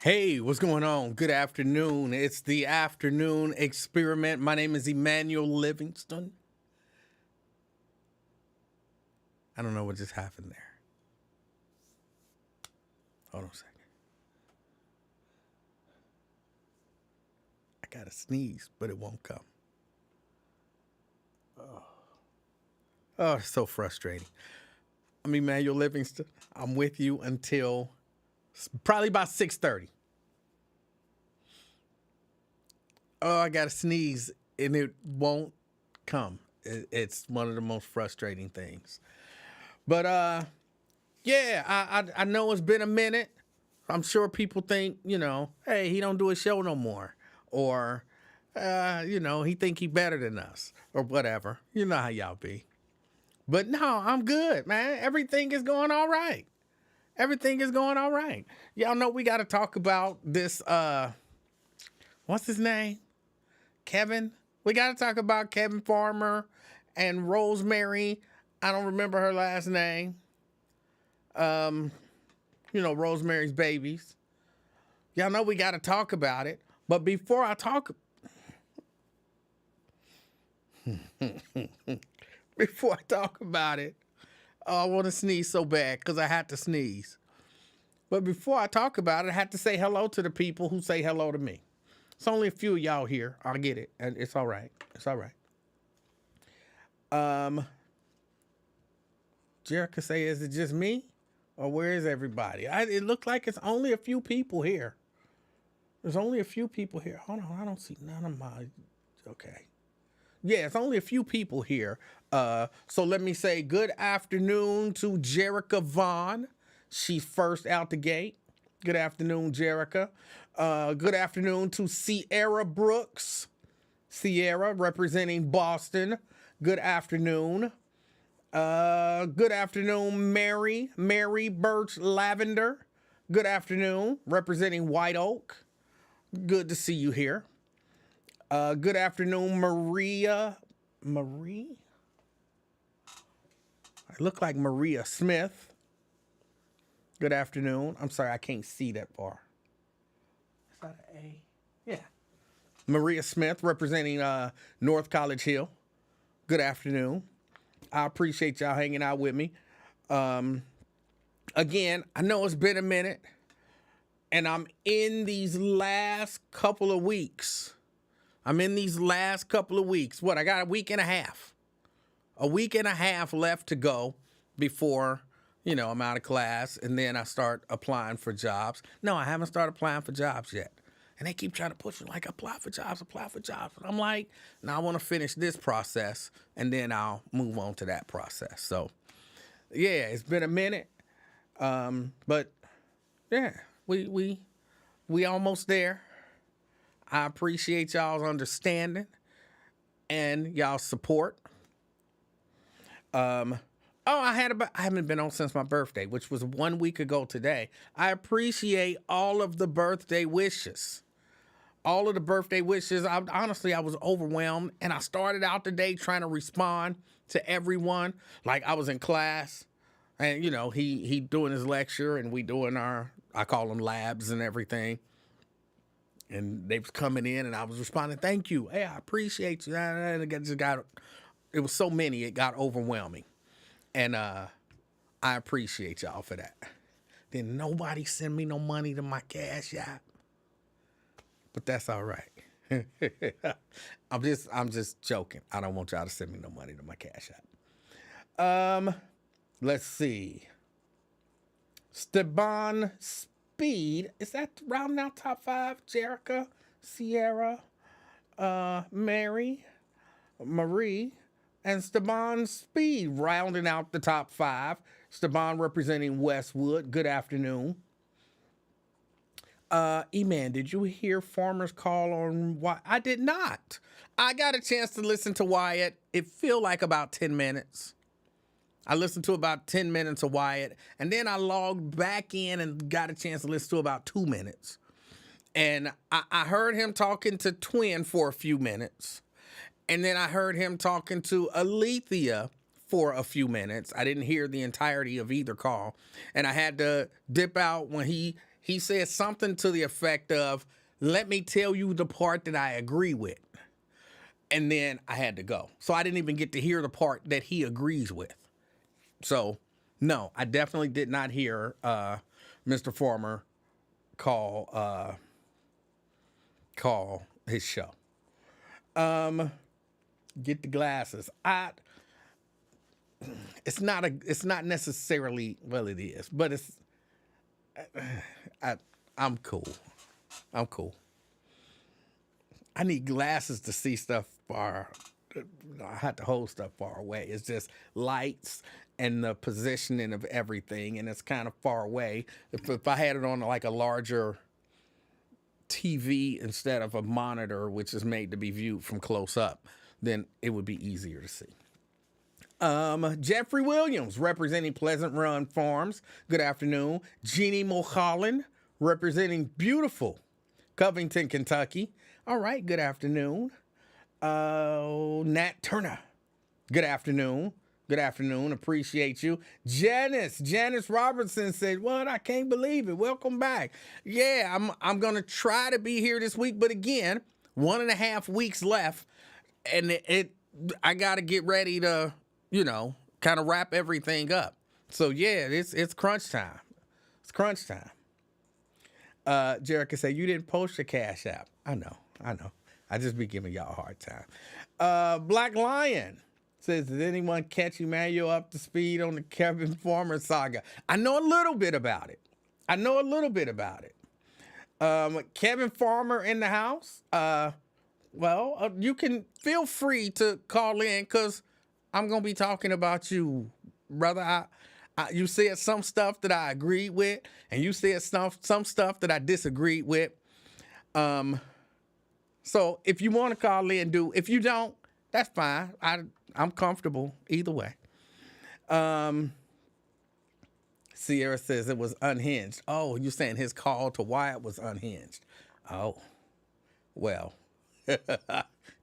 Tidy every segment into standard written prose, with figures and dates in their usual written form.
Hey, what's going on? Good afternoon. It's the afternoon experiment. My name is Emanuel Livingston. I don't know what just happened there. Hold on a second. I gotta sneeze, but it won't come. Oh, it's so frustrating. I'm Emanuel Livingston. I'm with you until probably about 6:30. Oh, I gotta sneeze and it won't come. It's one of the most frustrating things. But yeah, I know it's been a minute. I'm sure people think, hey, he don't do a show no more, or he think he better than us, or whatever. You know how y'all be. But no, I'm good, man. Everything is going all right. Everything is going all right. Y'all know we got to talk about this. What's his name? Kevin. We got to talk about Kevin Farmer and Rosemary. I don't remember her last name. Rosemary's Babies. Y'all know we got to talk about it. But before I talk, about it, I want to sneeze so bad because I had to sneeze. But before I talk about it, I had to say hello to the people who say hello to me. It's only a few of y'all here. I get it. And it's all right. It's all right. Jerica say, is it just me? Or where is everybody? It looked like it's only a few people here. There's only a few people here. Hold on, I don't see none of my... Okay. Yeah, it's only a few people here. So let me say good afternoon to Jerica Vaughn. She's first out the gate. Good afternoon, Jerica. Good afternoon to Sierra Brooks. Sierra representing Boston. Good afternoon. Good afternoon, Mary Birch Lavender. Good afternoon, representing White Oak. Good to see you here. Good afternoon, Marie? I look like Maria Smith. Good afternoon. I'm sorry, I can't see that far. Is that an A? Yeah. Maria Smith, representing North College Hill. Good afternoon. I appreciate y'all hanging out with me. Again, I know it's been a minute, and I'm in these last couple of weeks. What, I got a week and a half. A week and a half left to go before, I'm out of class, and then I start applying for jobs. No, I haven't started applying for jobs yet. And they keep trying to push me, like, apply for jobs. And I'm like, no, I want to finish this process, and then I'll move on to that process. So, yeah, it's been a minute. But, yeah, we almost there. I appreciate y'all's understanding and y'all's support. I haven't been on since my birthday, which was 1 week ago today. I appreciate all of the birthday wishes. All of the birthday wishes. Honestly, I was overwhelmed, and I started out the day trying to respond to everyone. Like, I was in class, and, he doing his lecture, and we doing I call them labs and everything. And they was coming in, and I was responding, thank you. Hey, I appreciate you. And it was so many, it got overwhelming. And I appreciate y'all for that. Then nobody send me no money to my Cash App. But that's all right. I'm just joking. I don't want y'all to send me no money to my Cash App. Let's see. Steban Speed. Is that rounding out top 5? Jerica, Sierra, Marie, and Steban Speed rounding out the top 5. Steban representing Westwood. Good afternoon. E-Man, did you hear Farmer's call on Wyatt? I did not. I got a chance to listen to Wyatt. It feel like about 10 minutes. I listened to about 10 minutes of Wyatt, and then I logged back in and got a chance to listen to about 2 minutes. And I heard him talking to Twin for a few minutes. And then I heard him talking to Alethea for a few minutes. I didn't hear the entirety of either call. And I had to dip out when he he said something to the effect of, let me tell you the part that I agree with. And then I had to go. So I didn't even get to hear the part that he agrees with. So, no, I definitely did not hear Mr. Farmer call his show. Get the glasses. It's not necessarily, well, it is, but I'm cool. I'm cool. I need glasses to see stuff far. I had to hold stuff far away. It's just lights and the positioning of everything, and it's kind of far away. If I had it on like a larger TV instead of a monitor, which is made to be viewed from close up, then it would be easier to see. Jeffrey Williams, representing Pleasant Run Farms. Good afternoon. Jeannie Mulholland, representing beautiful Covington, Kentucky. All right, good afternoon. Nat Turner, good afternoon. Good afternoon. Appreciate you. Janice Robertson said, "What? I can't believe it. Welcome back." Yeah, I'm gonna try to be here this week, but again, 1.5 weeks left, and I gotta get ready to, kind of wrap everything up. So yeah, it's crunch time. It's crunch time. Jerica said, "You didn't post your Cash App." I know. I just be giving y'all a hard time. Black Lion says, "Did anyone catch Emanuel up to speed on the Kevin Farmer saga?" I know a little bit about it. Kevin Farmer in the house. You can feel free to call in because I'm going to be talking about you, brother. You said some stuff that I agreed with, and you said some stuff that I disagreed with. So if you want to call in, do. If you don't, that's fine. I'm comfortable either way. Sierra says it was unhinged. Oh, you're saying his call to Wyatt was unhinged. Oh, well.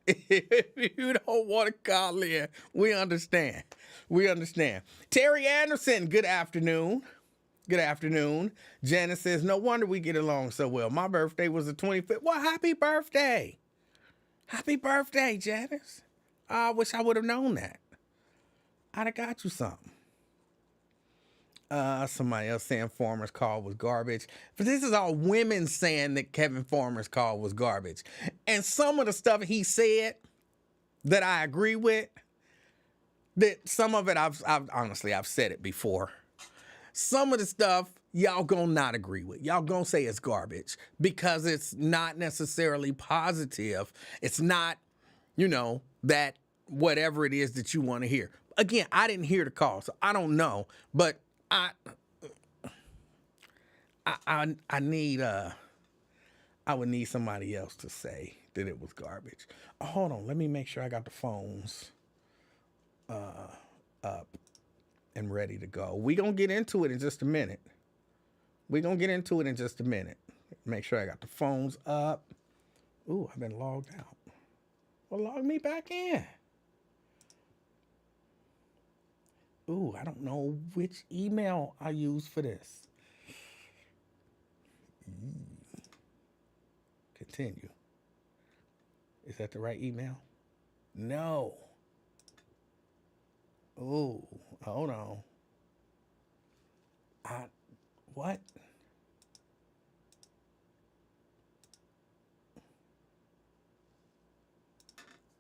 If you don't want to call in, we understand. Terry Anderson, good afternoon. Janice says, "No wonder we get along so well. My birthday was the 25th. Well, happy birthday. Happy birthday, Janice. I wish I would have known that. I'd have got you something." Somebody else saying Farmer's call was garbage. But this is all women saying that Kevin Farmer's call was garbage. And some of the stuff he said that I agree with, that some of it I've honestly said it before. Some of the stuff y'all gonna not agree with. Y'all gonna say it's garbage because it's not necessarily positive. It's not, that whatever it is that you want to hear. Again, I didn't hear the call, so I don't know. But I would need somebody else to say that it was garbage. Oh, hold on, let me make sure I got the phones up and ready to go. We're going to get into it in just a minute. Make sure I got the phones up. Ooh, I've been logged out. Well, log me back in. Ooh, I don't know which email I use for this. Continue. Is that the right email? No. Ooh, hold on. What?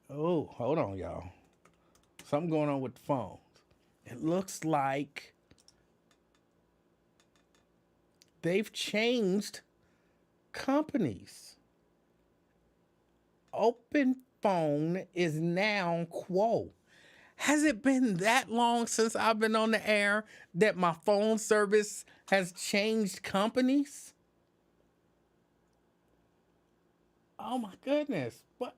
Oh, hold on, y'all. Something going on with the phones. It looks like they've changed companies. Open Phone is now Quo. Has it been that long since I've been on the air that my phone service has changed companies? Oh my goodness. What?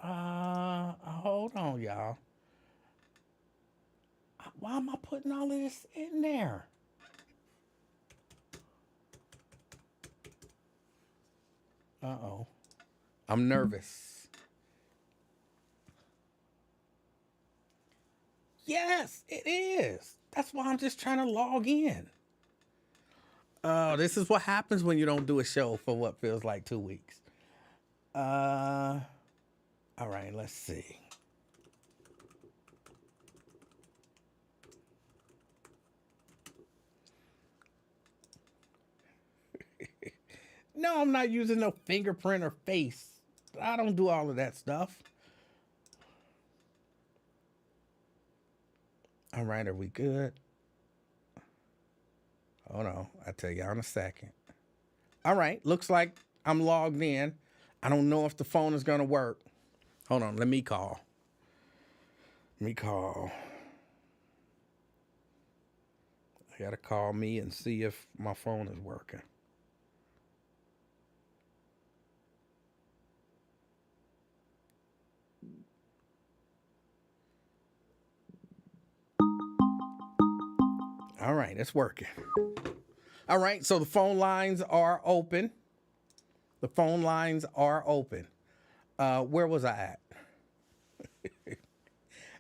Hold on, y'all. Why am I putting all of this in there? Uh-oh. I'm nervous. Yes, it is. That's why I'm just trying to log in. Oh, this is what happens when you don't do a show for what feels like 2 weeks. All right, let's see. No, I'm not using no fingerprint or face. I don't do all of that stuff. All right, are we good? Hold on, I'll tell you in a second. All right, looks like I'm logged in. I don't know if the phone is gonna work. Hold on, let me call. I gotta call me and see if my phone is working. All right, it's working. All right, so the phone lines are open. Where was I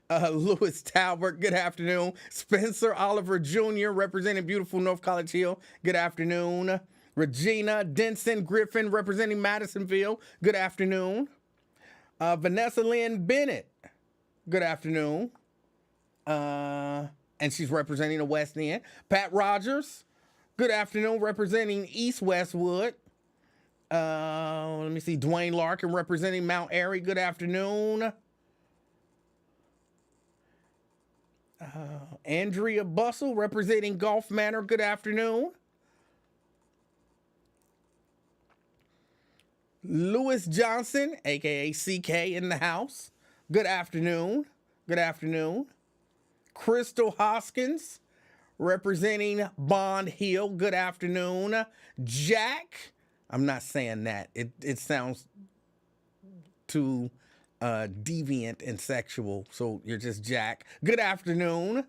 at? Louis Talbert, good afternoon. Spencer Oliver Jr., representing beautiful North College Hill, good afternoon. Regina Denson Griffin, representing Madisonville, good afternoon. Vanessa Lynn Bennett, good afternoon. And she's representing the West End. Pat Rogers, good afternoon, representing East Westwood. Let me see, Dwayne Larkin, representing Mount Airy, good afternoon. Andrea Bustle, representing Gulf Manor, good afternoon. Lewis Johnson, aka CK, in the house, good afternoon. Crystal Hoskins, representing Bond Hill, good afternoon. Jack, I'm not saying that. It sounds too deviant and sexual, so you're just Jack. Good afternoon.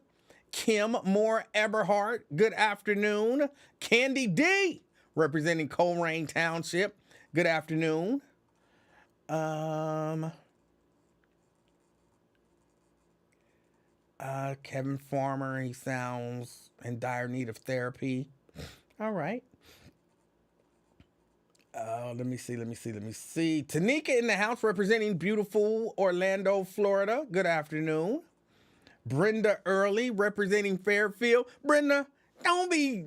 Kim Moore Eberhardt, good afternoon. Candy D, representing Coleraine Township, good afternoon. Kevin Farmer, he sounds in dire need of therapy. All right. Let me see. Tanika in the house, representing beautiful Orlando, Florida. Good afternoon. Brenda Early, representing Fairfield. Brenda, don't be,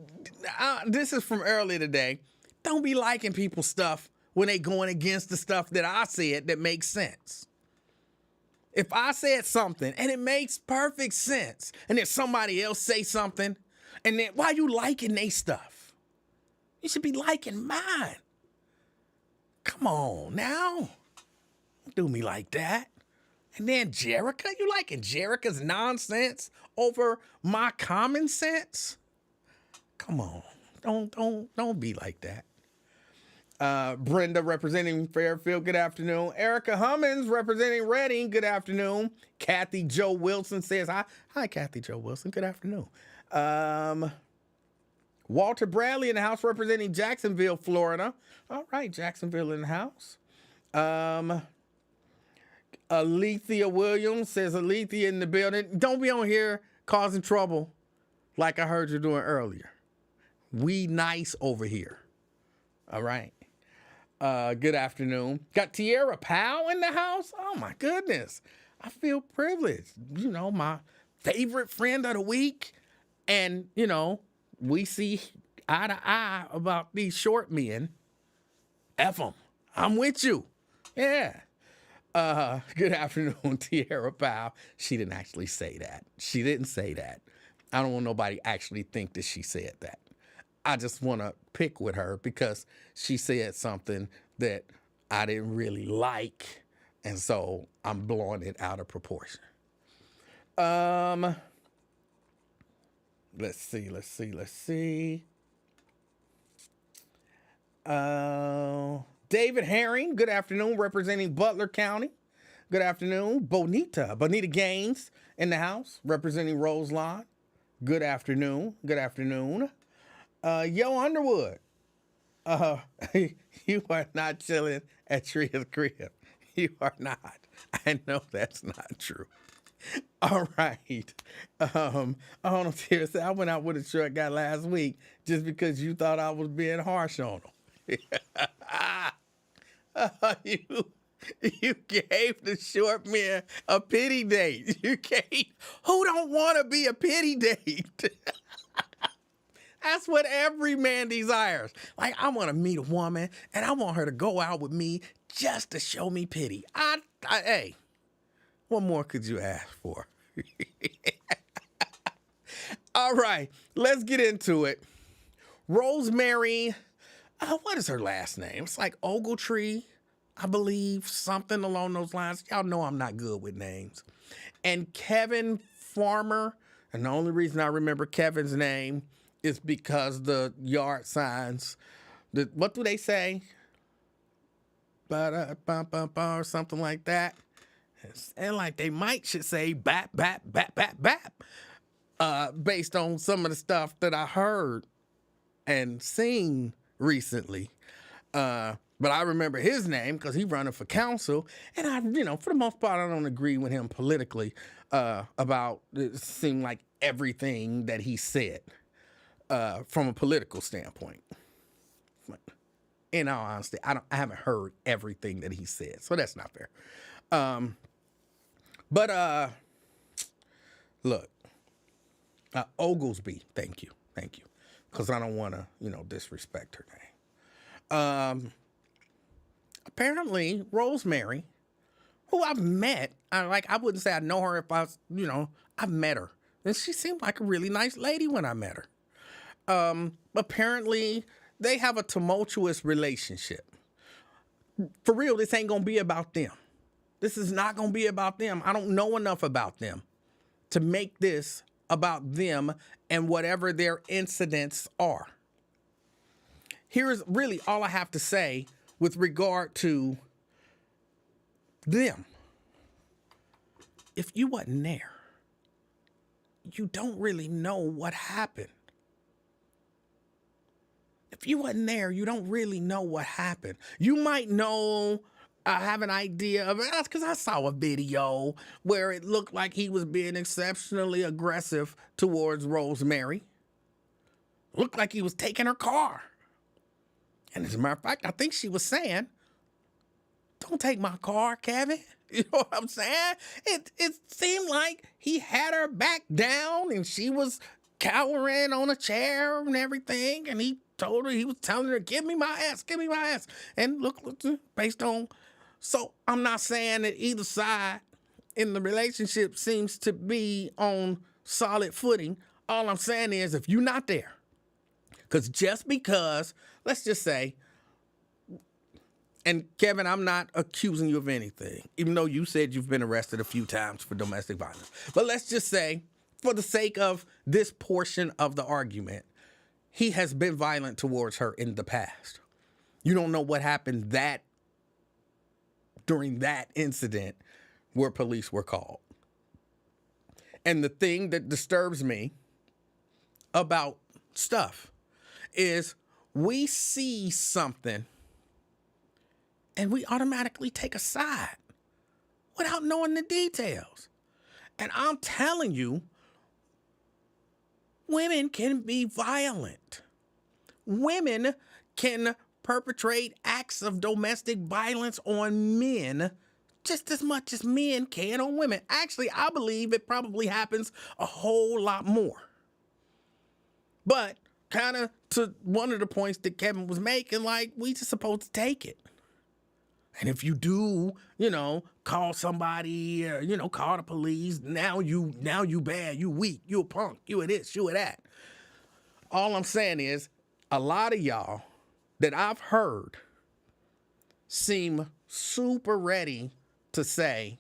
this is from earlier today. Don't be liking people's stuff when they going against the stuff that I said that makes sense. If I said something and it makes perfect sense, and then somebody else say something, and then why you liking they stuff? You should be liking mine. Come on now. Don't do me like that. And then Jerica, you liking Jerica's nonsense over my common sense? Come on. Don't be like that. Brenda representing Fairfield, good afternoon. Erica Hummins representing Reading, good afternoon. Kathy Joe Wilson says hi. Hi, Kathy Joe Wilson, good afternoon. Walter Bradley in the house representing Jacksonville, Florida. All right, Jacksonville in the house. Alethea Williams says, Alethea in the building. Don't be on here causing trouble like I heard you doing earlier. We nice over here. All right. Good afternoon. Got Tierra Powell in the house. Oh my goodness. I feel privileged. You know, my favorite friend of the week. And, you know, we see eye to eye about these short men. F them. I'm with you. Yeah. Good afternoon, Tierra Powell. She didn't actually say that. She didn't say that. I don't want nobody actually think that she said that. I just want to pick with her because she said something that I didn't really like, and so I'm blowing it out of proportion. Let's see. David Herring, good afternoon, representing Butler County. Good afternoon. Bonita Gaines in the house, representing Roselawn. Good afternoon. Yo Underwood, you are not chilling at Tria's crib. You are not. I know that's not true. All right. I don't know, seriously, I went out with a short guy last week just because you thought I was being harsh on him. you, you gave the short man a pity date. Who don't want to be a pity date? That's what every man desires. Like, I want to meet a woman and I want her to go out with me just to show me pity. Hey, what more could you ask for? All right, let's get into it. Rosemary, what is her last name? It's like Ogletree, I believe, something along those lines. Y'all know I'm not good with names. And Kevin Farmer, and the only reason I remember Kevin's name is because the yard signs, what do they say? Ba-da-ba-ba-ba, or something like that. And like they should say bap, bap, bap, bap, bap, based on some of the stuff that I heard and seen recently. But I remember his name because he's running for council. And for the most part, I don't agree with him politically about it seemed like everything that he said from a political standpoint. In all honesty, I haven't heard everything that he said, so that's not fair. But look, Oglesby, thank you, because I don't want to, disrespect her name. Apparently, Rosemary, who I've met, I wouldn't say I know her if I've met her, and she seemed like a really nice lady when I met her. Apparently, they have a tumultuous relationship. For real, this ain't gonna be about them. This is not going to be about them. I don't know enough about them to make this about them and whatever their incidents are. Here's really all I have to say with regard to them. If you wasn't there, you don't really know what happened. If you wasn't there, you don't really know what happened. You might know, I have an idea of it. That's because I saw a video where it looked like he was being exceptionally aggressive towards Rosemary. Looked like he was taking her car. And as a matter of fact, I think she was saying, "Don't take my car, Kevin." You know what I'm saying? It seemed like he had her back down and she was cowering on a chair and everything. And he was telling her, "Give me my ass, give me my ass." And look, based on... So I'm not saying that either side in the relationship seems to be on solid footing. All I'm saying is if you're not there, because, let's just say, and Kevin, I'm not accusing you of anything, even though you said you've been arrested a few times for domestic violence. But let's just say, for the sake of this portion of the argument, he has been violent towards her in the past. You don't know what happened during that incident where police were called. And the thing that disturbs me about stuff is we see something and we automatically take a side without knowing the details. And I'm telling you, women can be violent. Women can perpetrate acts of domestic violence on men just as much as men can on women. Actually, I believe it probably happens a whole lot more. But kind of to one of the points that Kevin was making, like, we just supposed to take it. And if you do, call somebody, call the police, now you bad, you weak, you a punk, you a this, you a that. All I'm saying is a lot of y'all that I've heard seem super ready to say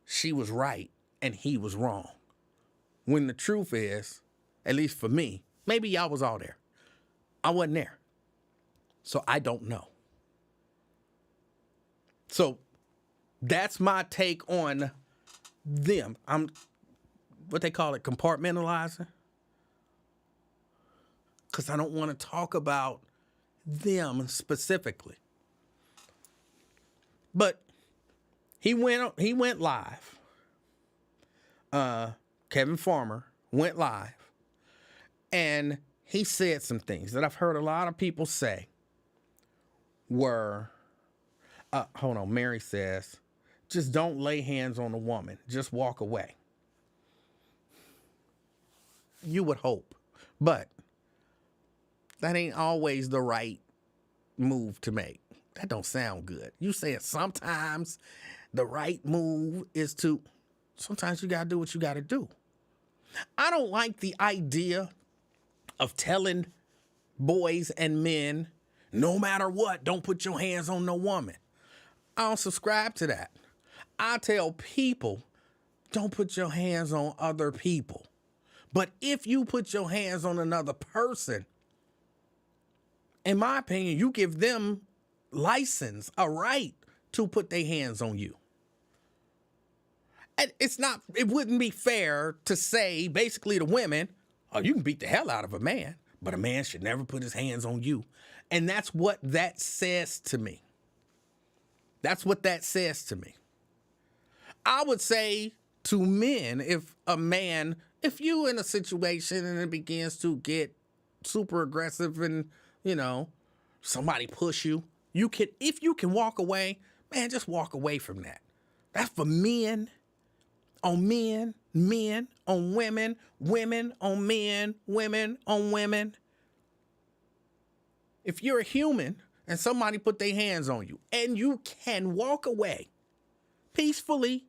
she was right and he was wrong. When the truth is, at least for me, maybe y'all was all there. I wasn't there. So I don't know. So that's my take on them. I'm, what they call it, compartmentalizing. Because I don't want to talk about them specifically. But He went live. Kevin Farmer went live, and he said some things that I've heard a lot of people say were, hold on, Mary says, just don't lay hands on a woman. Just walk away. You would hope. But that ain't always the right move to make. That don't sound good. You said sometimes the right move is to, sometimes you got to do what you got to do. I don't like the idea of telling boys and men, no matter what, don't put your hands on no woman. I don't subscribe to that. I tell people, don't put your hands on other people. But if you put your hands on another person, in my opinion, you give them license, a right to put their hands on you. And it wouldn't be fair to say basically to women, oh, you can beat the hell out of a man, but a man should never put his hands on you. And that's what that says to me. That's what that says to me. I would say to men, if you in a situation and it begins to get super aggressive and, somebody push you, if you can walk away, man, just walk away from that. That's for men on men, men on women, women on men, women on women. If you're a human and somebody put their hands on you and you can walk away peacefully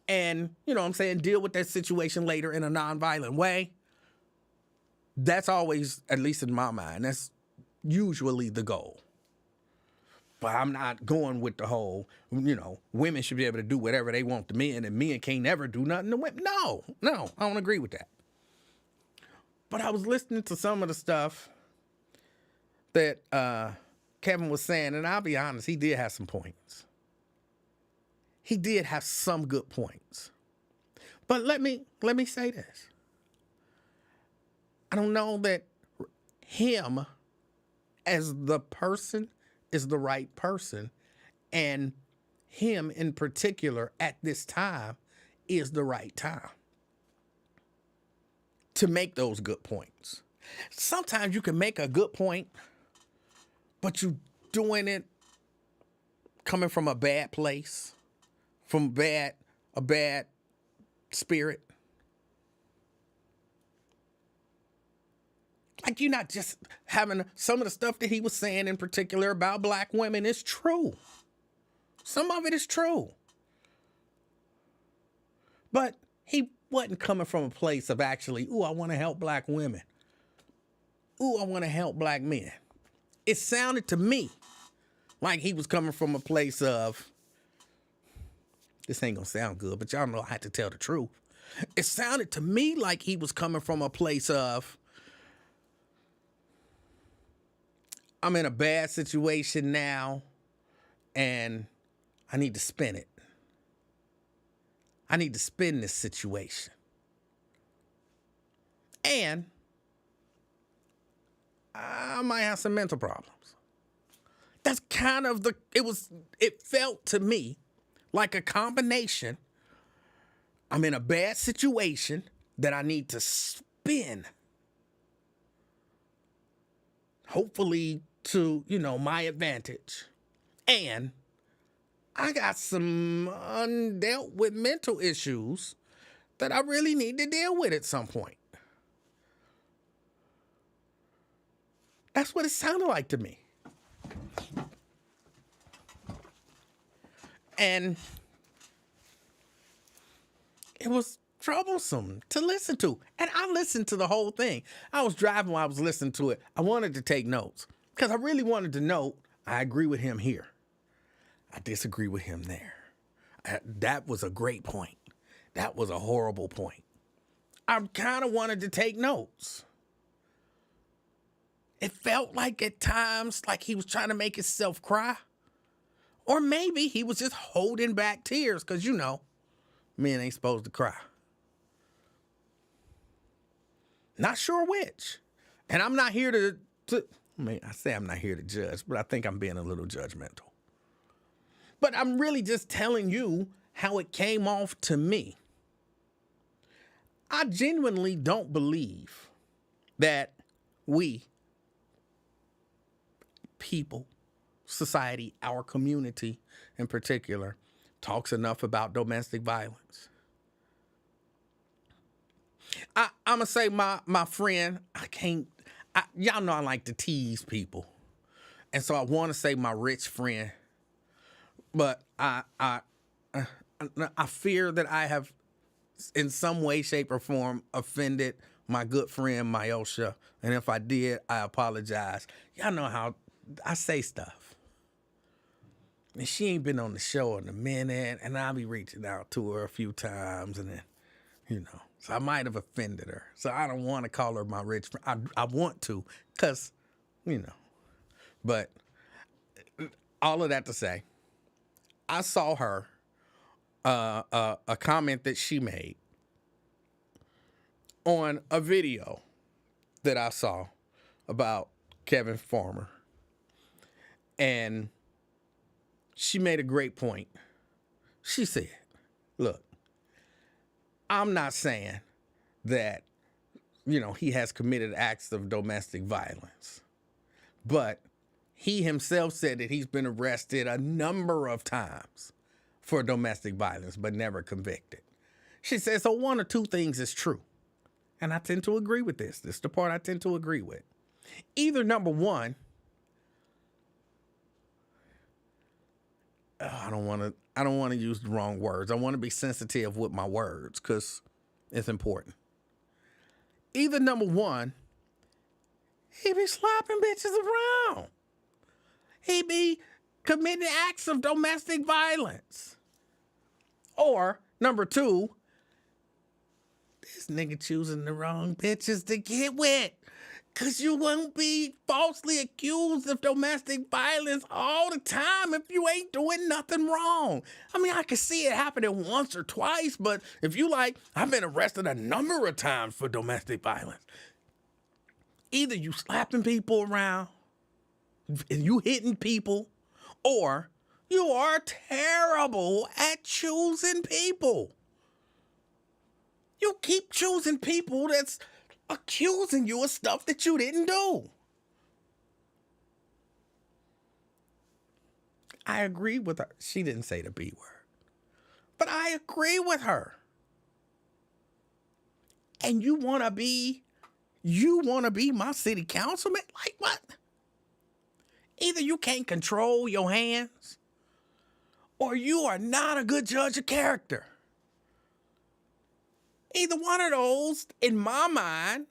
and, deal with that situation later in a nonviolent way, that's always, at least in my mind, that's usually the goal. But I'm not going with the whole, women should be able to do whatever they want to men and men can't never do nothing to women. No, I don't agree with that. But I was listening to some of the stuff that Kevin was saying, and I'll be honest, he did have some points. He did have some good points. But let me say this. I don't know that him as the person is the right person, and him in particular at this time is the right time to make those good points. Sometimes you can make a good point, but you doing it coming from a bad place, from a bad spirit. Like, you're not just having some of the stuff that he was saying in particular about black women is true. Some of it is true. But he wasn't coming from a place of actually, I want to help black women. I want to help black men. It sounded to me like he was coming from a place of, this ain't going to sound good, but y'all know I had to tell the truth. It sounded to me like he was coming from a place of, I'm in a bad situation now, and I need to spin it. I need to spin this situation. And I might have some mental problems. That's kind of it felt to me like a combination. I'm in a bad situation that I need to spin. Hopefully to, my advantage. And I got some undealt with mental issues that I really need to deal with at some point. That's what it sounded like to me. And it was troublesome to listen to. And I listened to the whole thing. I was driving while I was listening to it. I wanted to take notes because I really wanted to note, I agree with him here. I disagree with him there. That was a great point. That was a horrible point. I kind of wanted to take notes. It felt like at times like he was trying to make himself cry. Or maybe he was just holding back tears because, men ain't supposed to cry. Not sure which. And I'm not here I say I'm not here to judge, but I think I'm being a little judgmental. But I'm really just telling you how it came off to me. I genuinely don't believe that we, people, society, our community in particular, talks enough about domestic violence. I'm going to say my friend, y'all know I like to tease people. And so I want to say my rich friend, but I fear that I have in some way, shape, or form offended my good friend Myosha. And if I did, I apologize. Y'all know how I say stuff. And she ain't been on the show in a minute, and I'll be reaching out to her a few times, and then, so I might have offended her. So I don't want to call her my rich friend. I want to, because, but all of that to say, I saw her, a comment that she made on a video that I saw about Kevin Farmer. And she made a great point. She said, look, I'm not saying that, he has committed acts of domestic violence, but he himself said that he's been arrested a number of times for domestic violence, but never convicted. She said, so one or two things is true. And I tend to agree with this. This is the part I tend to agree with. Either number one, I don't want to use the wrong words. I want to be sensitive with my words because it's important. Either number one, he be slapping bitches around. He be committing acts of domestic violence. Or number two, this nigga choosing the wrong bitches to get with. Because you won't be falsely accused of domestic violence all the time if you ain't doing nothing wrong. I mean, I can see it happening once or twice, but if you I've been arrested a number of times for domestic violence. Either you slapping people around, and you hitting people, or you are terrible at choosing people. You keep choosing people that's accusing you of stuff that you didn't do. I agree with her. She didn't say the B word, but I agree with her. And you want to be my city councilman? Like what? Either you can't control your hands, or you are not a good judge of character. Either one of those, in my mind,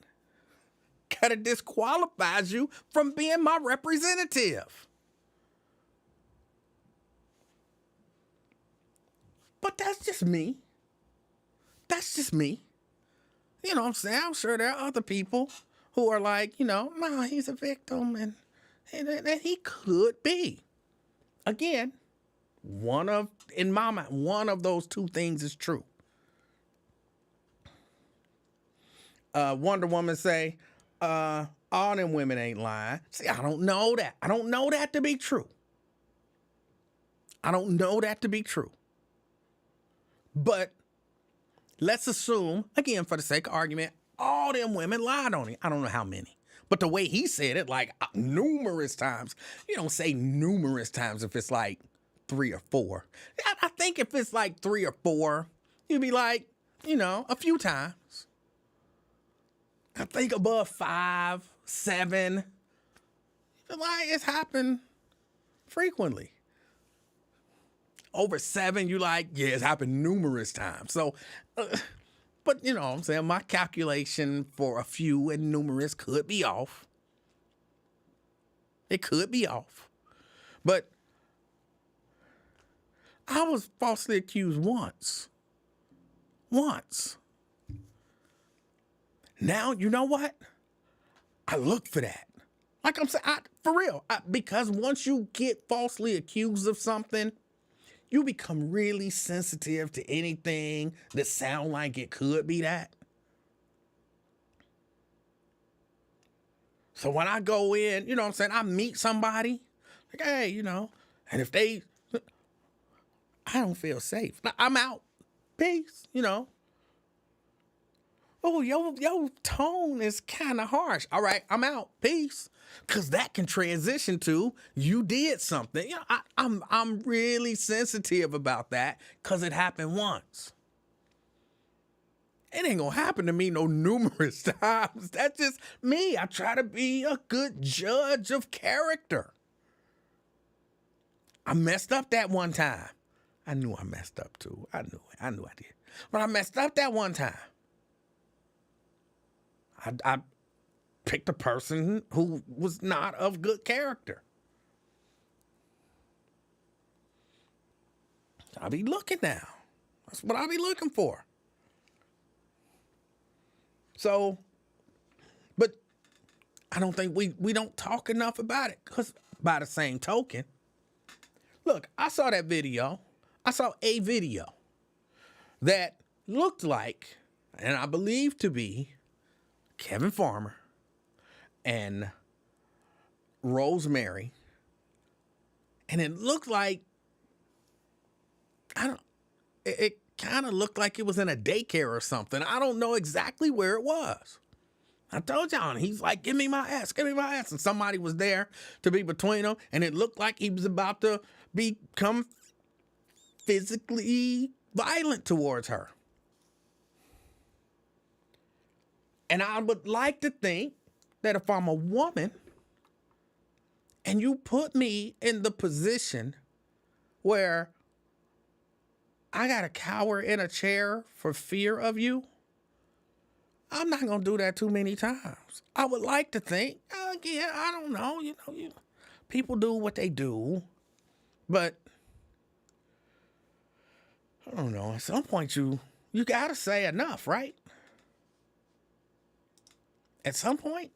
kind of disqualifies you from being my representative. But that's just me. That's just me. You know what I'm saying? I'm sure there are other people who are like, no, he's a victim, and he could be. Again, in my mind, one of those two things is true. Wonder Woman say, all them women ain't lying. See, I don't know that. I don't know that to be true. I don't know that to be true. But let's assume, again, for the sake of argument, all them women lied on him. I don't know how many. But the way he said it, numerous times, you don't say numerous times if it's 3 or 4. I think if it's 3 or 4, you'd be a few times. I think above 5, 7, it's happened frequently. Over 7, yeah, it's happened numerous times. So, but what I'm saying, my calculation for a few and numerous could be off. It could be off. But I was falsely accused once. Now, you know what? I look for that. Like I'm saying, for real. Because once you get falsely accused of something, you become really sensitive to anything that sound like it could be that. So when I go in, I meet somebody, hey, and if they, I don't feel safe. I'm out. Peace, you know. Oh, your tone is kind of harsh. All right, I'm out. Peace. Cause that can transition to you did something. You know, I'm really sensitive about that because it happened once. It ain't gonna happen to me no numerous times. That's just me. I try to be a good judge of character. I messed up that one time. I knew I messed up too. I knew it. I knew I did. But I messed up that one time. I picked a person who was not of good character. I'll be looking now. That's what I'll be looking for. So, but I don't think we don't talk enough about it, because by the same token, look, I saw that video. I saw a video that looked like, and I believe to be, Kevin Farmer and Rosemary. And it looked like, it kind of looked like it was in a daycare or something. I don't know exactly where it was. I told y'all, and he's like, give me my ass. And somebody was there to be between them, and it looked like he was about to become physically violent towards her. And I would like to think that if I'm a woman and you put me in the position where I got to cower in a chair for fear of you, I'm not going to do that too many times. I would like to think, yeah, I don't know, people do what they do, but I don't know, at some point you got to say enough, right? At some point.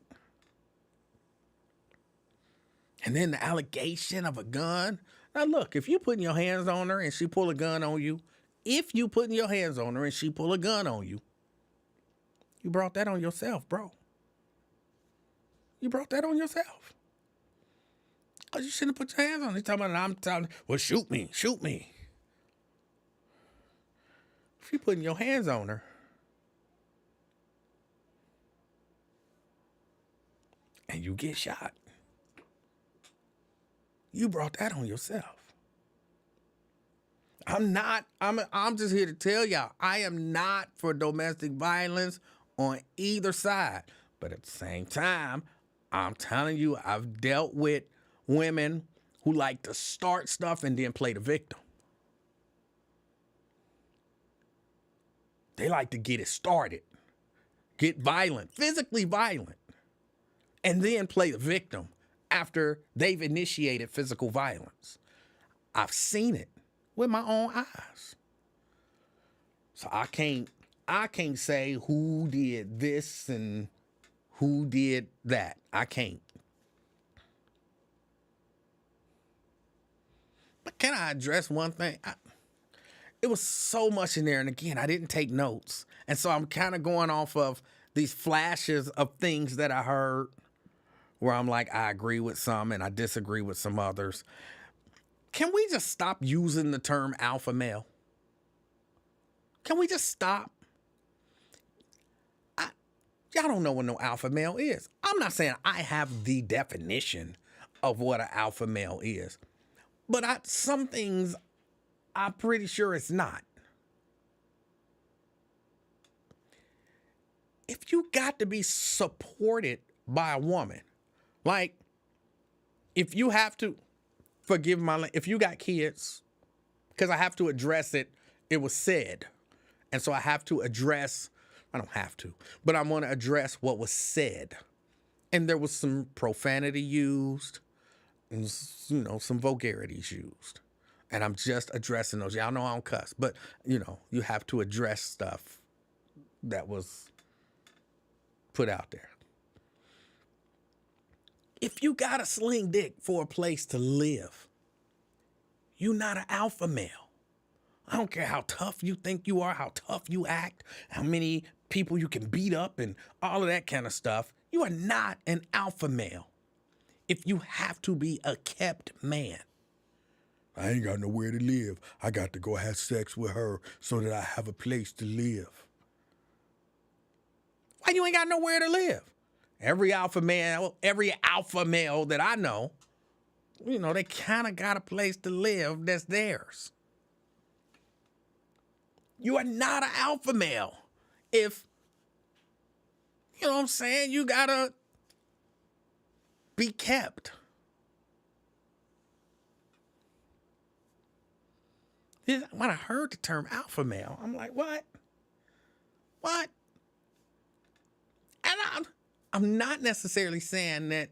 And then the allegation of a gun. Now look, if you putting your hands on her and she pull a gun on you, you brought that on yourself, bro. You brought that on yourself. Because you shouldn't put your hands on her. He's talking about, I'm telling, well, shoot me. If you putting your hands on her, and you get shot, you brought that on yourself. I'm just here to tell y'all, I am not for domestic violence on either side. But at the same time, I'm telling you, I've dealt with women who like to start stuff and then play the victim. They like to get it started, get violent, physically violent, and then play the victim after they've initiated physical violence. I've seen it with my own eyes. So I can't say who did this and who did that. I can't. But can I address one thing? It was so much in there, and again, I didn't take notes. And so I'm kind of going off of these flashes of things that I heard, where I'm like, I agree with some and I disagree with some others. Can we just stop using the term alpha male? Can we just stop? Y'all don't know what no alpha male is. I'm not saying I have the definition of what an alpha male is, but some things I'm pretty sure it's not. If you got to be supported by a woman, like, if you have to, if you got kids, because I have to address it, it was said. And so I have to address, I don't have to, but I'm going to address what was said. And there was some profanity used and, some vulgarities used. And I'm just addressing those. Y'all know I don't cuss, but, you have to address stuff that was put out there. If you got a sling dick for a place to live, you're not an alpha male. I don't care how tough you think you are, how tough you act, how many people you can beat up and all of that kind of stuff. You are not an alpha male if you have to be a kept man. I ain't got nowhere to live. I got to go have sex with her so that I have a place to live. Why you ain't got nowhere to live? Every alpha male that I know, they kind of got a place to live that's theirs. You are not an alpha male if, you know what I'm saying, you gotta be kept. When I heard the term alpha male, I'm like, what? What? And I'm not necessarily saying that,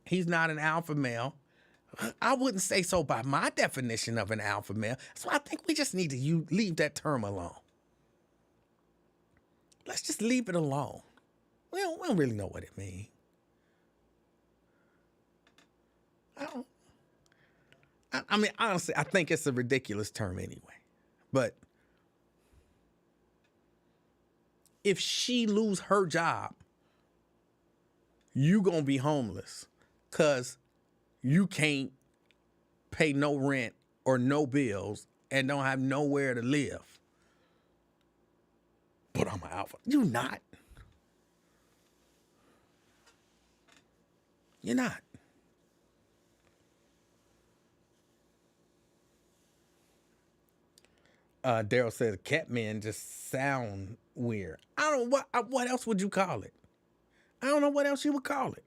he's not an alpha male. I wouldn't say so by my definition of an alpha male. So I think we just need to leave that term alone. Let's just leave it alone. We don't really know what it means. I mean, honestly, I think it's a ridiculous term anyway. But if she lose her job, you gonna be homeless because you can't pay no rent or no bills and don't have nowhere to live. But I'm an alpha. You're not. You're not. Daryl says cat men just sound weird. I don't know what else would you call it? I don't know what else you would call it.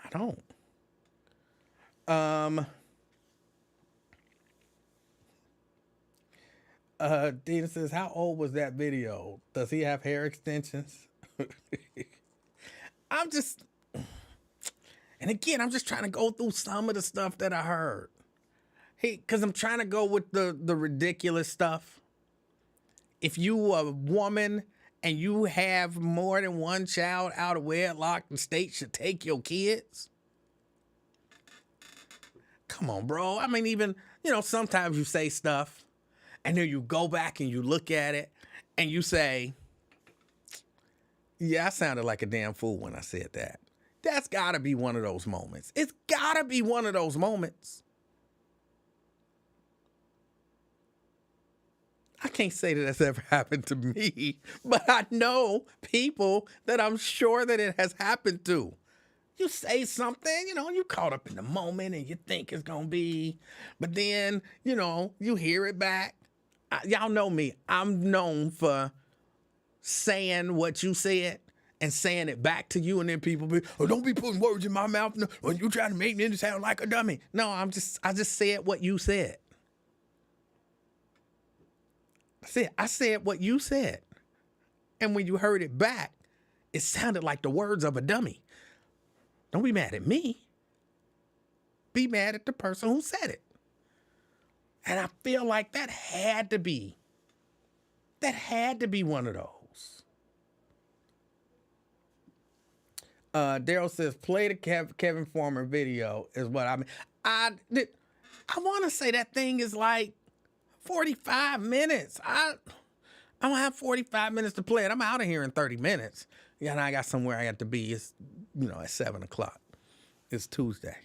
I don't. Dina says, how old was that video? Does he have hair extensions? And again, I'm just trying to go through some of the stuff that I heard. Because I'm trying to go with the ridiculous stuff. If you a woman and you have more than one child out of wedlock, the state should take your kids. Come on, bro. I mean, even, sometimes you say stuff and then you go back and you look at it and you say, yeah, I sounded like a damn fool when I said that. That's gotta be one of those moments. It's gotta be one of those moments. I can't say that that's ever happened to me, but I know people that I'm sure that it has happened to. You say something, you caught up in the moment and you think it's gonna be, but then, you hear it back. Y'all know me. I'm known for saying what you said and saying it back to you, and then people be, oh, don't be putting words in my mouth when you trying to make me sound like a dummy. No, I just said what you said. I said what you said. And when you heard it back, it sounded like the words of a dummy. Don't be mad at me. Be mad at the person who said it. And I feel like that had to be one of those. Daryl says, play the Kevin Farmer video is what I mean. I want to say that thing is like 45 minutes. I don't have 45 minutes to play it. I'm out of here in 30 minutes. Yeah, and I got somewhere I have to be. It's, at 7 o'clock. It's Tuesday.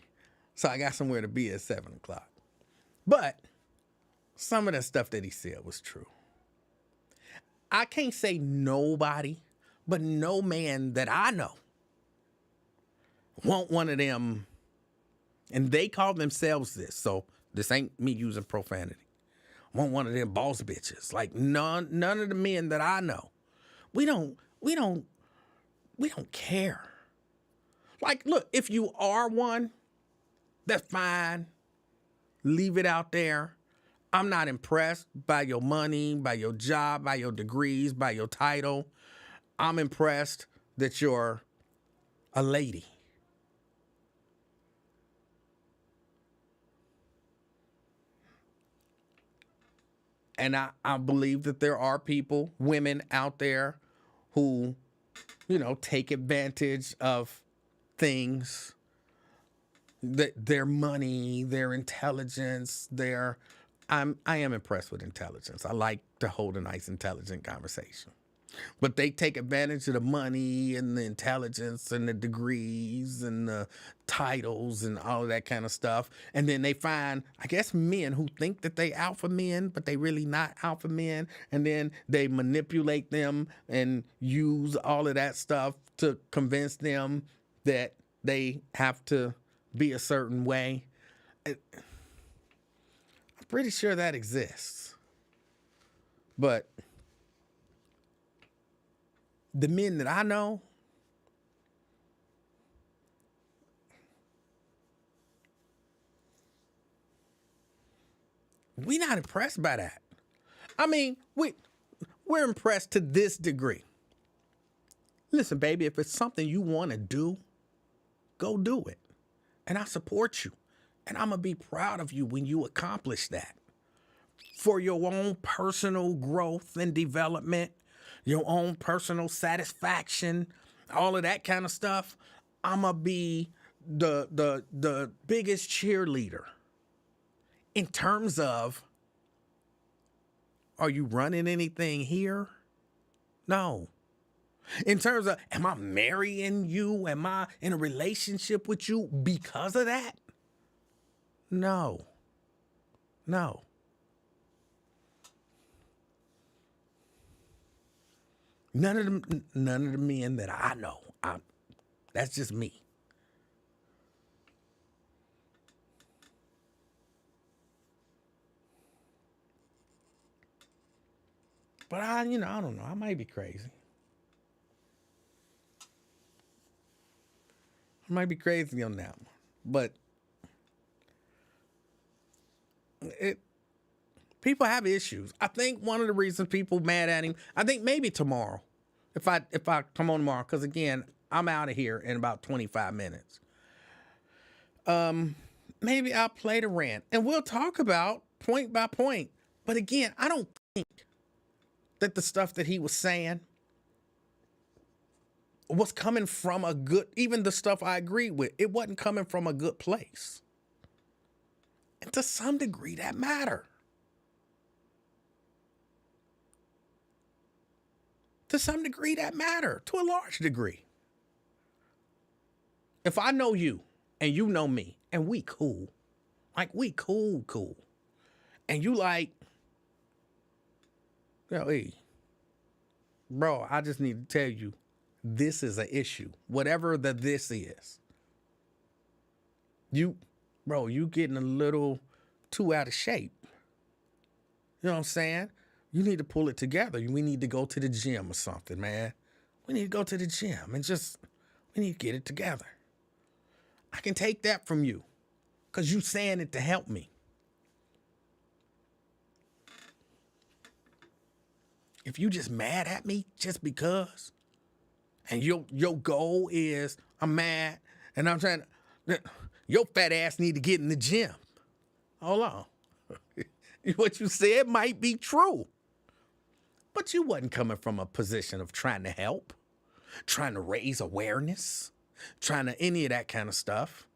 So I got somewhere to be at 7 o'clock. But some of the stuff that he said was true. I can't say nobody, but no man that I know want one of them, and they call themselves this, so this ain't me using profanity. Want one of them boss bitches. Like none of the men that I know. We don't care. Like, look, if you are one, that's fine. Leave it out there. I'm not impressed by your money, by your job, by your degrees, by your title. I'm impressed that you're a lady. And I believe that there are women out there who, take advantage of things, their money, their intelligence, I am impressed with intelligence. I like to hold a nice, intelligent conversation. But they take advantage of the money and the intelligence and the degrees and the titles and all of that kind of stuff. And then they find, I guess, men who think that they alpha men, but they really not alpha men. And then they manipulate them and use all of that stuff to convince them that they have to be a certain way. I'm pretty sure that exists. But the men that I know, we not impressed by that. I mean, we're impressed to this degree. Listen, baby, if it's something you want to do, go do it. And I support you. And I'm going to be proud of you when you accomplish that. For your own personal growth and development, your own personal satisfaction, all of that kind of stuff, I'm going to be the biggest cheerleader. In terms of, are you running anything here? No. In terms of, am I marrying you? Am I in a relationship with you because of that? No. No. None of the men that I know. That's just me. But I don't know. I might be crazy. I might be crazy on that one. But people have issues. I think one of the reasons people mad at him, I think maybe tomorrow, if I come on tomorrow, because again, I'm out of here in about 25 minutes. Maybe I'll play the rant and we'll talk about point by point. But again, I don't think that the stuff that he was saying was coming from a good, even the stuff I agreed with, it wasn't coming from a good place. And to some degree, that matter. To some degree, that matter. To a large degree. If I know you and you know me and we cool, like we cool, and you like, hey, bro, I just need to tell you, this is an issue. Whatever this is. You getting a little too out of shape. You know what I'm saying? You need to pull it together. We need to go to the gym or something, man. We need to go to the gym and we need to get it together. I can take that from you because you saying it to help me. If you just mad at me just because, and your goal is I'm mad and I'm trying to, your fat ass need to get in the gym. Hold on. What you said might be true. But you wasn't coming from a position of trying to help, trying to raise awareness, trying to any of that kind of stuff.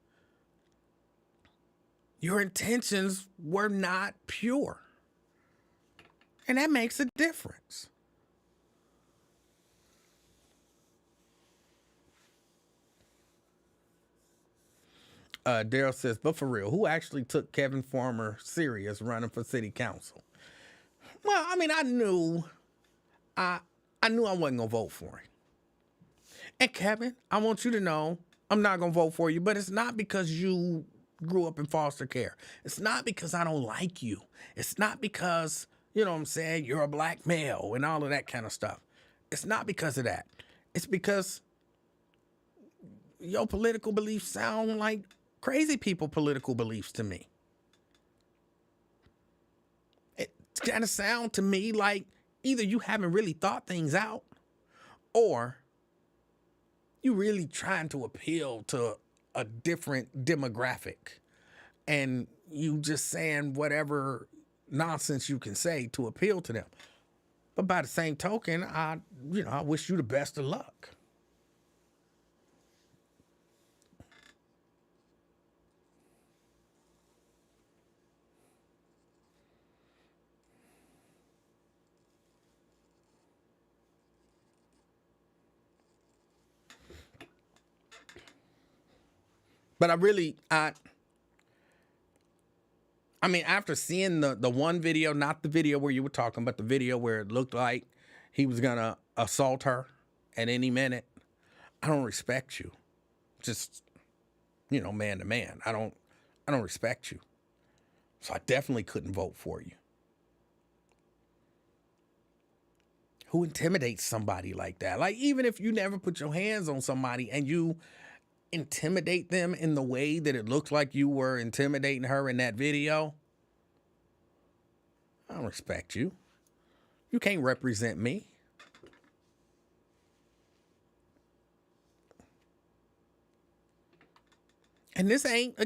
Your intentions were not pure. And that makes a difference. Daryl says, but for real, who actually took Kevin Farmer serious running for city council? Well, I mean, I knew I wasn't gonna vote for him. And Kevin, I want you to know, I'm not gonna vote for you, but it's not because you grew up in foster care. It's not because I don't like you. It's not because, you know what I'm saying, you're a black male and all of that kind of stuff. It's not because of that. It's because your political beliefs sound like crazy people political beliefs to me. It kind of sound to me like either you haven't really thought things out or you really trying to appeal to a different demographic and you just saying whatever nonsense you can say to appeal to them. But by the same token, I wish you the best of luck. But I mean, after seeing the one video, not the video where you were talking, but the video where it looked like he was gonna assault her at any minute, I don't respect you. Just, man to man. I don't respect you. So I definitely couldn't vote for you. Who intimidates somebody like that? Like, even if you never put your hands on somebody and you intimidate them in the way that it looked like you were intimidating her in that video, I don't respect you. You can't represent me. And this ain't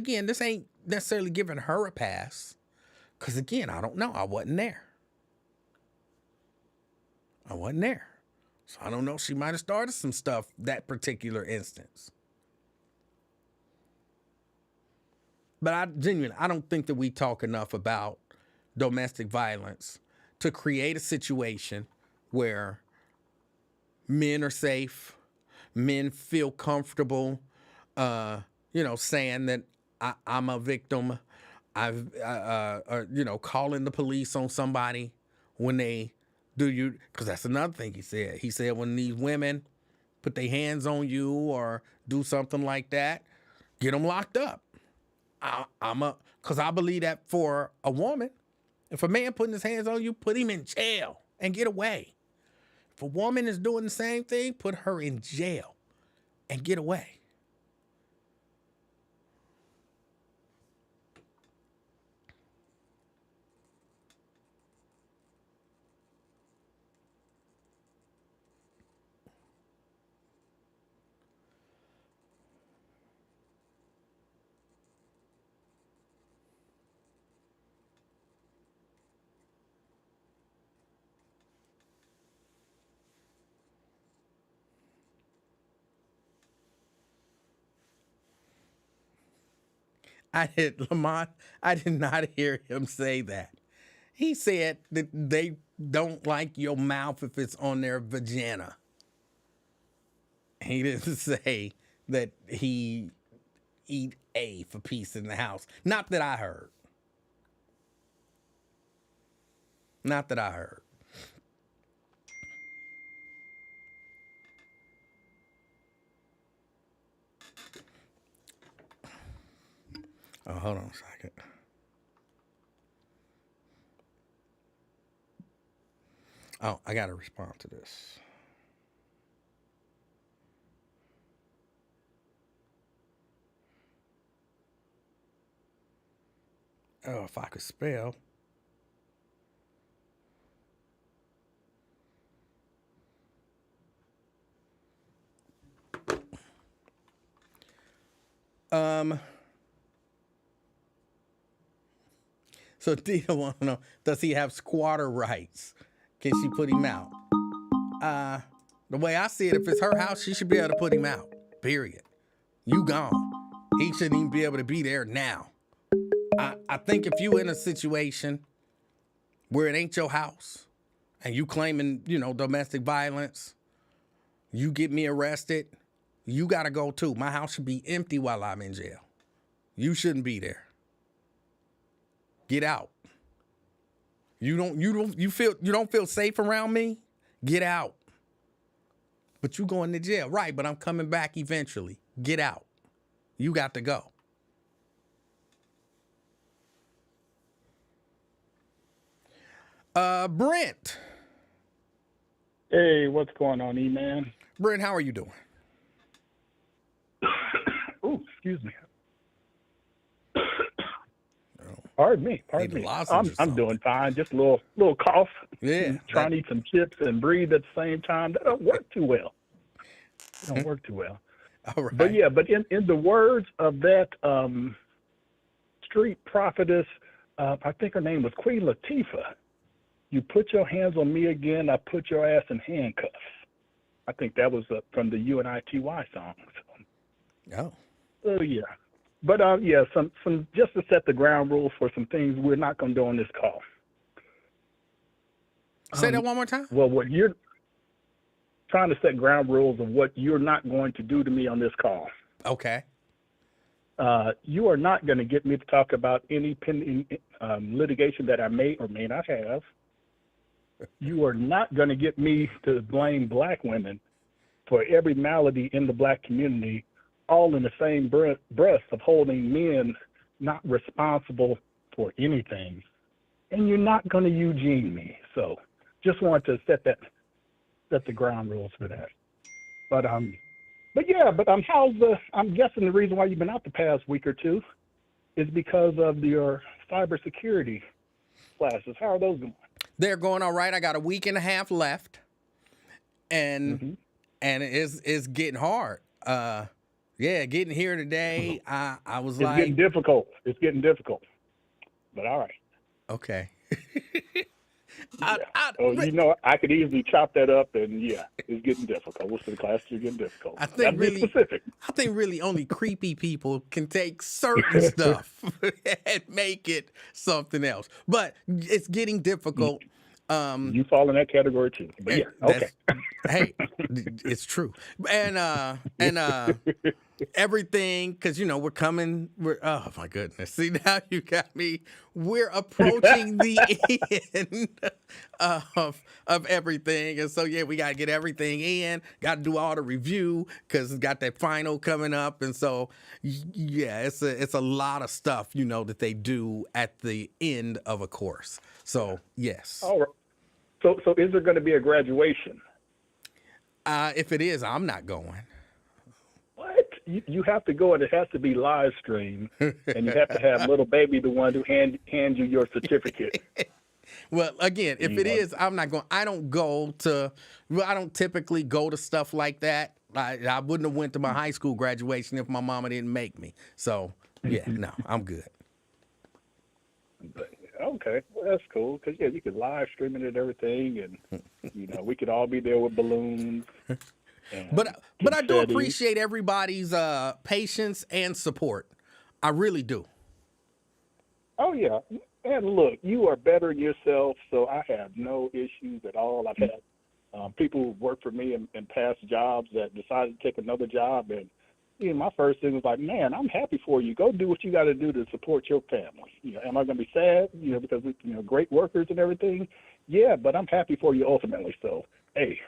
necessarily giving her a pass. Because, again, I don't know. I wasn't there. So I don't know. She might have started some stuff that particular instance. But I don't think that we talk enough about domestic violence to create a situation where men are safe, men feel comfortable, saying that I'm a victim, calling the police on somebody when they do you, because that's another thing he said. He said when these women put their hands on you or do something like that, get them locked up. Because I believe that for a woman, if a man putting his hands on you, put him in jail and get away. If a woman is doing the same thing, put her in jail and get away. I did not hear him say that. He said that they don't like your mouth if it's on their vagina. He didn't say that he eat A for peace in the house. Not that I heard. Oh, hold on a second. Oh, I got to respond to this. Oh, if I could spell. So Dita want to know, does he have squatter rights? Can she put him out? The way I see it, if it's her house, she should be able to put him out. Period. You gone. He shouldn't even be able to be there now. I think if you in a situation where it ain't your house and you claiming, domestic violence, you get me arrested, you got to go too. My house should be empty while I'm in jail. You shouldn't be there. Get out. You don't feel safe around me? Get out. But you going to jail. Right, but I'm coming back eventually. Get out. You got to go. Brent. Hey, what's going on, E-Man? Brent, how are you doing? Oh, excuse me. Pardon me. I'm doing fine. Just a little cough. Yeah. Trying to eat some chips and breathe at the same time. That don't work too well. All right. But in the words of that street prophetess, I think her name was Queen Latifah, you put your hands on me again, I put your ass in handcuffs. I think that was from the UNITY song. Oh. Oh, yeah. But, some just to set the ground rules for some things we're not going to do on this call. Say that one more time? Well, what you're trying to set ground rules of what you're not going to do to me on this call. Okay. You are not going to get me to talk about any pending litigation that I may or may not have. You are not going to get me to blame black women for every malady in the black community, all in the same breath of holding men not responsible for anything. And you're not going to Eugene me. So just wanted to set the ground rules for that. But I'm guessing the reason why you've been out the past week or two is because of your cybersecurity classes. How are those going? They're going all right. I got a week and a half left, and it's getting hard. Getting here today, I was It's getting difficult. It's getting difficult. But all right. Okay. I could easily chop that up, and it's getting difficult. Most of the classes are getting difficult. I think really only creepy people can take certain stuff and make it something else. But it's getting difficult. You fall in that category too. But okay. Hey, it's true. And everything, because we're coming. Oh my goodness! See, now you got me. We're approaching the end of everything, and so we got to get everything in. Got to do all the review because it's got that final coming up, and so it's a lot of stuff that they do at the end of a course. So yes. All right. So is there going to be a graduation? If it is, I'm not going. What? You have to go, and it has to be live streamed, and you have to have little baby the one who hand you your certificate. Well, again, if it is, I'm not going. I don't typically go to stuff like that. I wouldn't have went to my high school graduation if my mama didn't make me. So no, I'm good. But, okay, well, that's cool because you could live stream it and everything, and we could all be there with balloons. But I do appreciate everybody's patience and support. I really do. Oh yeah, and look, you are bettering yourself, so I have no issues at all. I've had people who worked for me in past jobs that decided to take another job, and my first thing was like, man, I'm happy for you. Go do what you got to do to support your family. Am I going to be sad? Because great workers and everything. Yeah, but I'm happy for you ultimately. So hey,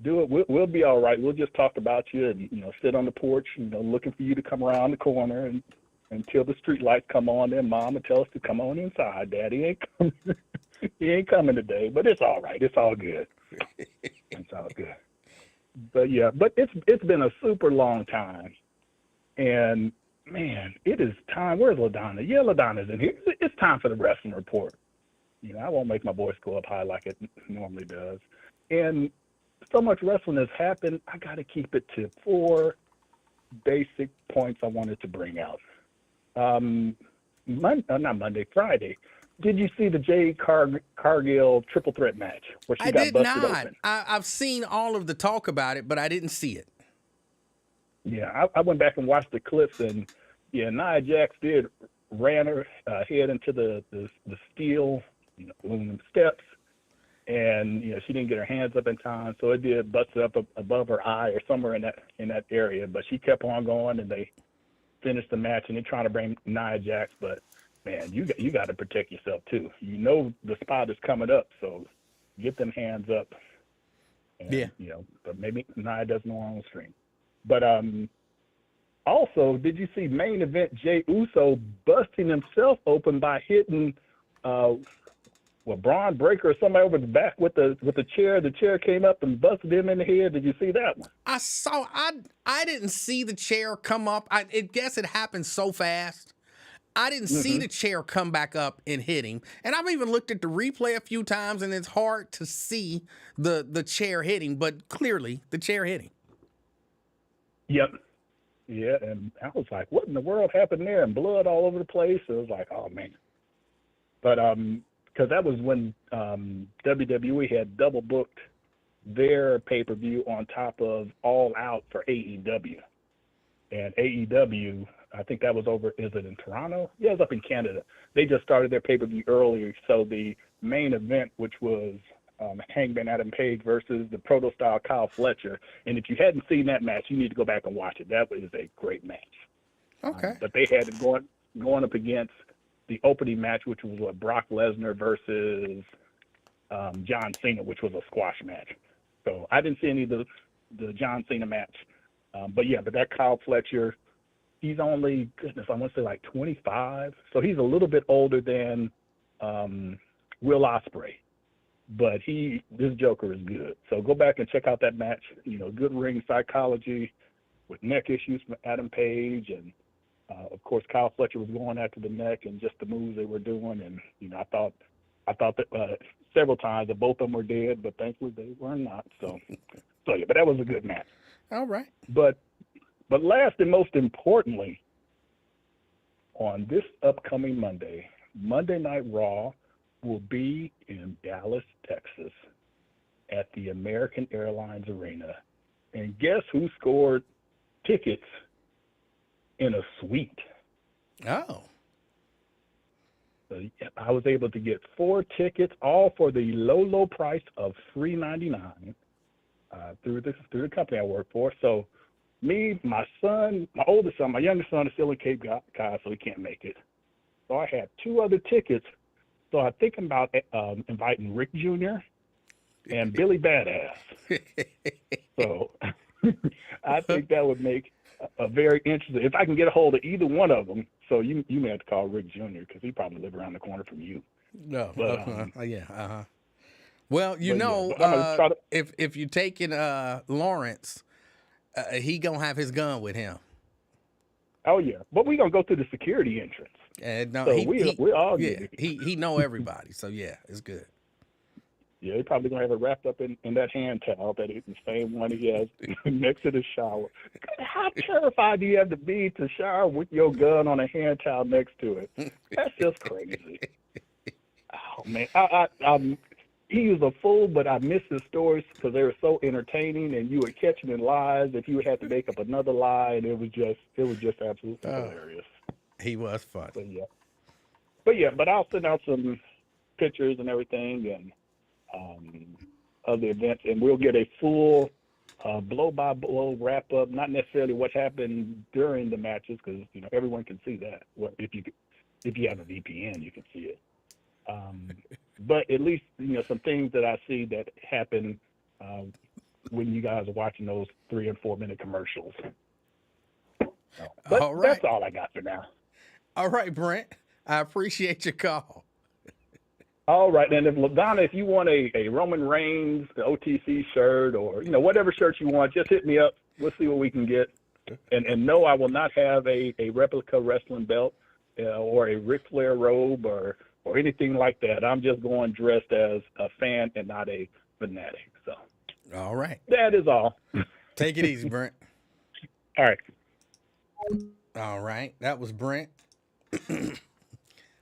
do it. We'll be all right. We'll just talk about you and sit on the porch, looking for you to come around the corner and until the street lights come on. Then Mom will tell us to come on inside. Daddy ain't coming. He ain't coming today, but it's all right. It's all good. It's all good. But it's been a super long time. And man, it is time. Where's LaDonna? Yeah, LaDonna's in here. It's time for the wrestling report. I won't make my voice go up high like it normally does. And so much wrestling has happened. I got to keep it to 4 basic points I wanted to bring out. Friday. Did you see the Jade Cargill triple threat match where she got busted open? I've seen all of the talk about it, but I didn't see it. Yeah, I went back and watched the clips, and Nia Jax ran her head into the steel aluminum steps, and she didn't get her hands up in time, so it did bust up above her eye or somewhere in that area. But she kept on going, and they finished the match, and they're trying to bring Nia Jax, but man, you got to protect yourself too. The spot is coming up, so get them hands up. And, but maybe Nia doesn't know on the stream. But also, did you see main event Jey Uso busting himself open by hitting Braun Breaker or somebody over the back with the chair? The chair came up and busted him in the head. Did you see that one? I saw. I didn't see the chair come up. I guess it happened so fast. I didn't see the chair come back up and hit him. And I've even looked at the replay a few times, and it's hard to see the chair hitting, but clearly the chair hit him. Yep. Yeah, and I was like, what in the world happened there? And blood all over the place. It was like, oh, man. But because that was when WWE had double booked their pay-per-view on top of All Out for AEW. And AEW, I think that was over, is it in Toronto? Yeah, it was up in Canada. They just started their pay-per-view earlier. So the main event, which was Hangman Adam Page versus the Proto-Style Kyle Fletcher. And if you hadn't seen that match, you need to go back and watch it. That was a great match. Okay. But they had it going up against the opening match, which was Brock Lesnar versus John Cena, which was a squash match. So I didn't see any of the John Cena match. But that Kyle Fletcher, he's only, goodness, I want to say like 25. So he's a little bit older than Will Ospreay. But this Joker is good. So go back and check out that match. Good ring psychology with neck issues from Adam Page. And, of course, Kyle Fletcher was going after the neck and just the moves they were doing. And, I thought that several times that both of them were dead, but thankfully they were not. So but that was a good match. All right. But last and most importantly, on this upcoming Monday Night Raw will be in Dallas, Texas, at the American Airlines Arena. And guess who scored tickets in a suite? Oh. So I was able to get 4 tickets, all for the low price of $3.99 through the company I work for. So me, my son, my oldest son, my youngest son is still in Cape Cod, so he can't make it. So I had 2 other tickets. So I'm thinking about inviting Rick Jr. and Billy Badass. So I think that would make a very interesting. If I can get a hold of either one of them, so you may have to call Rick Jr. because he probably live around the corner from you. No. But, Yeah. Well, if you're taking Lawrence, he gonna have his gun with him. Oh yeah, but we gonna go through the security entrance. And no, so we all good. He know everybody, so yeah, it's good. Yeah, he probably gonna have it wrapped up in that hand towel that is the same one he has next to the shower. How terrified do you have to be to shower with your gun on a hand towel next to it? That's just crazy. Oh man, he was a fool, but I missed his stories because they were so entertaining, and you were catching in lies if you had to make up another lie, and it was just absolutely hilarious. He was fun. But I'll send out some pictures and everything, and of the events, and we'll get a full blow-by-blow wrap-up. Not necessarily what happened during the matches, because everyone can see that. Well, if you have a VPN, you can see it. But at least some things that I see that happen when you guys are watching those 3 and 4 minute commercials. But all right. That's all I got for now. All right, Brent. I appreciate your call. All right, and if you want a Roman Reigns, the OTC shirt, or whatever shirt you want, just hit me up. We'll see what we can get. And no, I will not have a replica wrestling belt or a Ric Flair robe or anything like that. I'm just going dressed as a fan and not a fanatic. So, all right, that is all. Take it easy, Brent. All right. All right, that was Brent.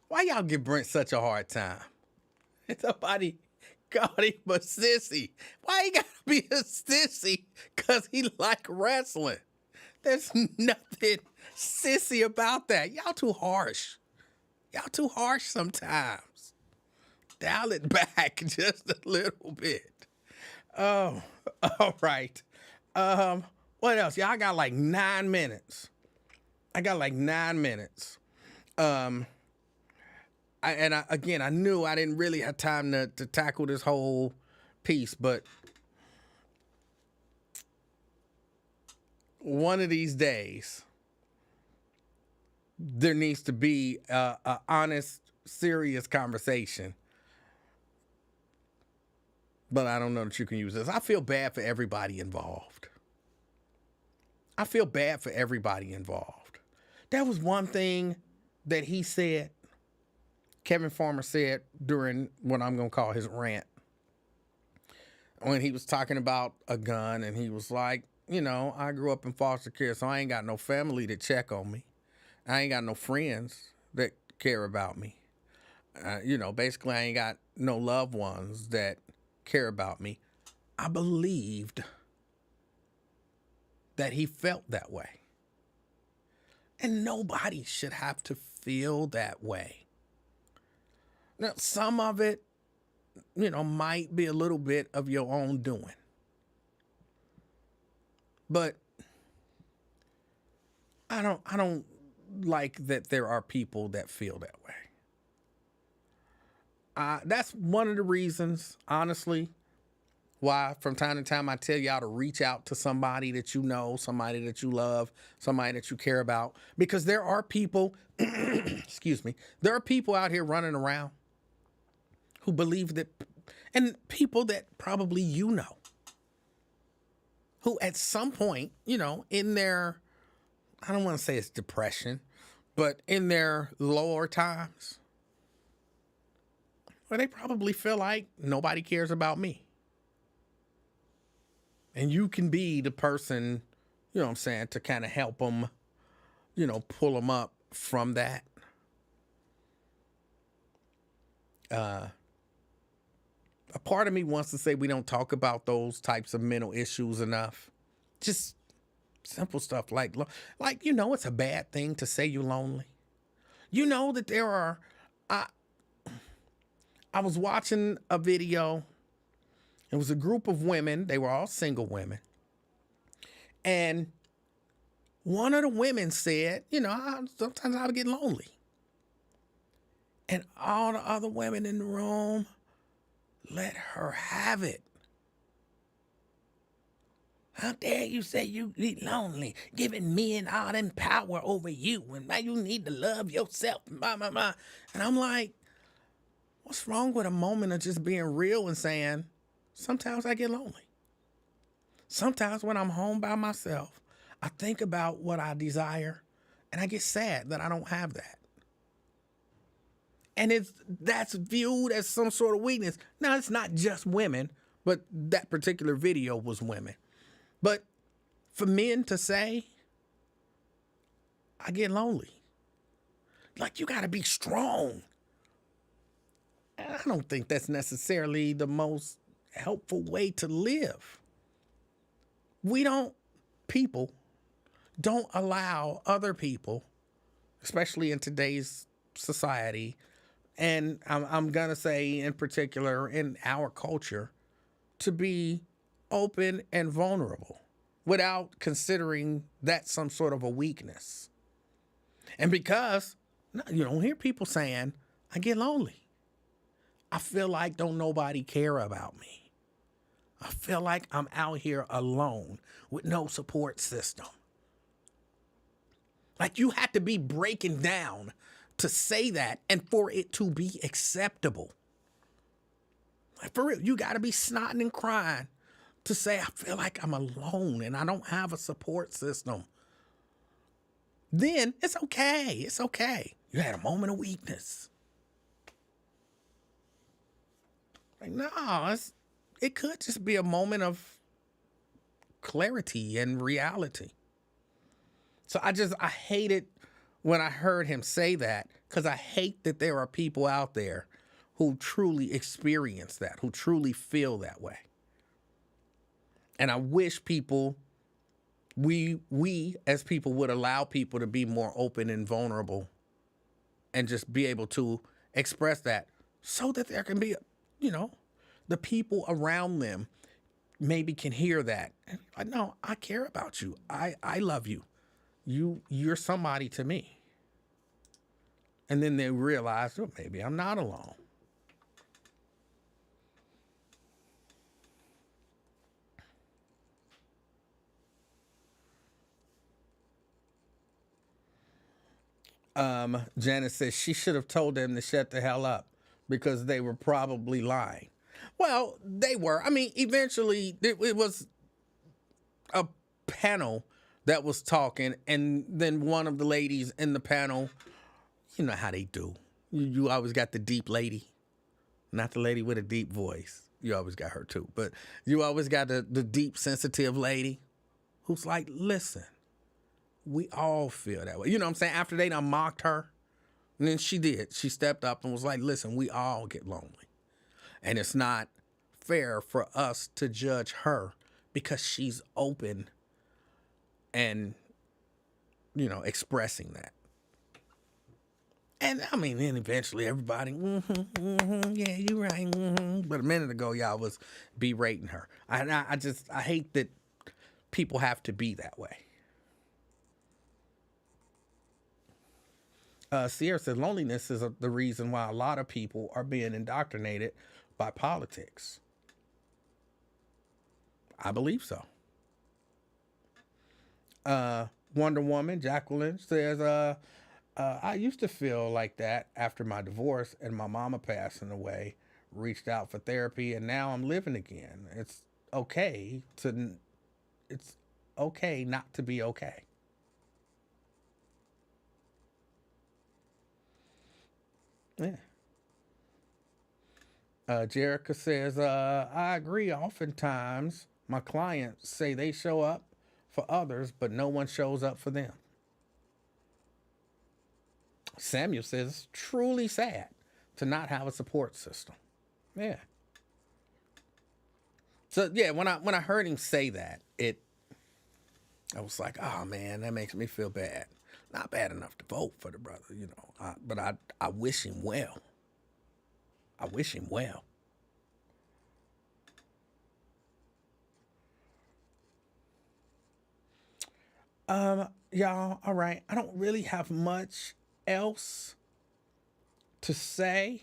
Why y'all give Brent such a hard time? Somebody called him a sissy. Why he gotta be a sissy? Because he like wrestling. There's nothing sissy about that. Y'all too harsh. Y'all too harsh sometimes. Dial it back just a little bit. Oh, all right. What else? Y'all got like 9 minutes. I got like 9 minutes. I knew I didn't really have time to tackle this whole piece, but one of these days, there needs to be a honest, serious conversation. But I don't know that you can use this. I feel bad for everybody involved. That was one thing that he said, Kevin Farmer said during what I'm going to call his rant. When he was talking about a gun, and he was like, I grew up in foster care, so I ain't got no family to check on me. I ain't got no friends that care about me. Basically, I ain't got no loved ones that care about me. I believed that he felt that way. And nobody should have to feel that way. Now, some of it, might be a little bit of your own doing. But I don't like that there are people that feel that way. That's one of the reasons, honestly, why from time to time I tell y'all to reach out to somebody that you know, somebody that you love, somebody that you care about. Because there are people, excuse me, there are people out here running around who believe that, and people that probably you know, who at some point, in their, I don't want to say it's depression, but in their lower times, where they probably feel like nobody cares about me. And you can be the person, to kind of help them, pull them up from that. A part of me wants to say we don't talk about those types of mental issues enough. Just simple stuff like, it's a bad thing to say you're lonely. You know that there are, I was watching a video. It was a group of women. They were all single women. And one of the women said, sometimes I would get lonely. And all the other women in the room let her have it. How dare you say you get lonely, giving men all them power over you, and now you need to love yourself, And I'm like, what's wrong with a moment of just being real and saying, sometimes I get lonely. Sometimes when I'm home by myself, I think about what I desire, and I get sad that I don't have that. And that's viewed as some sort of weakness. Now, it's not just women, but that particular video was women. But for men to say, I get lonely, like you got to be strong. And I don't think that's necessarily the most helpful way to live. People don't allow other people, especially in today's society, and I'm going to say in particular in our culture, to be open and vulnerable without considering that some sort of a weakness. And because you don't hear people saying, I get lonely. I feel like don't nobody care about me. I feel like I'm out here alone with no support system. Like you have to be breaking down to say that and for it to be acceptable. Like for real, you got to be snotting and crying to say, I feel like I'm alone and I don't have a support system. Then it's okay. It's okay. You had a moment of weakness. Like, no, it could just be a moment of clarity and reality. So I hate it when I heard him say that, because I hate that there are people out there who truly experience that, who truly feel that way. And I wish we as people would allow people to be more open and vulnerable and just be able to express that so that there can be, the people around them maybe can hear that. And no, I care about you. I love you. You're somebody to me. And then they realize, well, maybe I'm not alone. Janice says she should have told them to shut the hell up because they were probably lying. Well, they were. I mean, eventually it was a panel that was talking, and then one of the ladies in the panel, you know how they do. You always got the deep lady, not the lady with a deep voice. You always got her too, but you always got the deep, sensitive lady who's like, listen, we all feel that way. You know what I'm saying? After they done mocked her, and then she did. She stepped up and was like, listen, we all get lonely. And it's not fair for us to judge her because she's open and, expressing that. And I mean, then eventually everybody, yeah, you're right. But a minute ago, y'all was berating her. I hate that people have to be that way. Sierra says loneliness is the reason why a lot of people are being indoctrinated by politics. I believe so. Wonder Woman, Jacqueline says, I used to feel like that after my divorce and my mama passing away. Reached out for therapy, and now I'm living again. Okay to, it's okay not to be okay. Yeah. Jerica says, I agree. Oftentimes, my clients say they show up for others, but no one shows up for them. Samuel says, it's truly sad to not have a support system. Yeah. So yeah, when I heard him say that, I was like, oh man, that makes me feel bad. Not bad enough to vote for the brother, but I wish him well. I wish him well. Y'all, all right. I don't really have much else to say.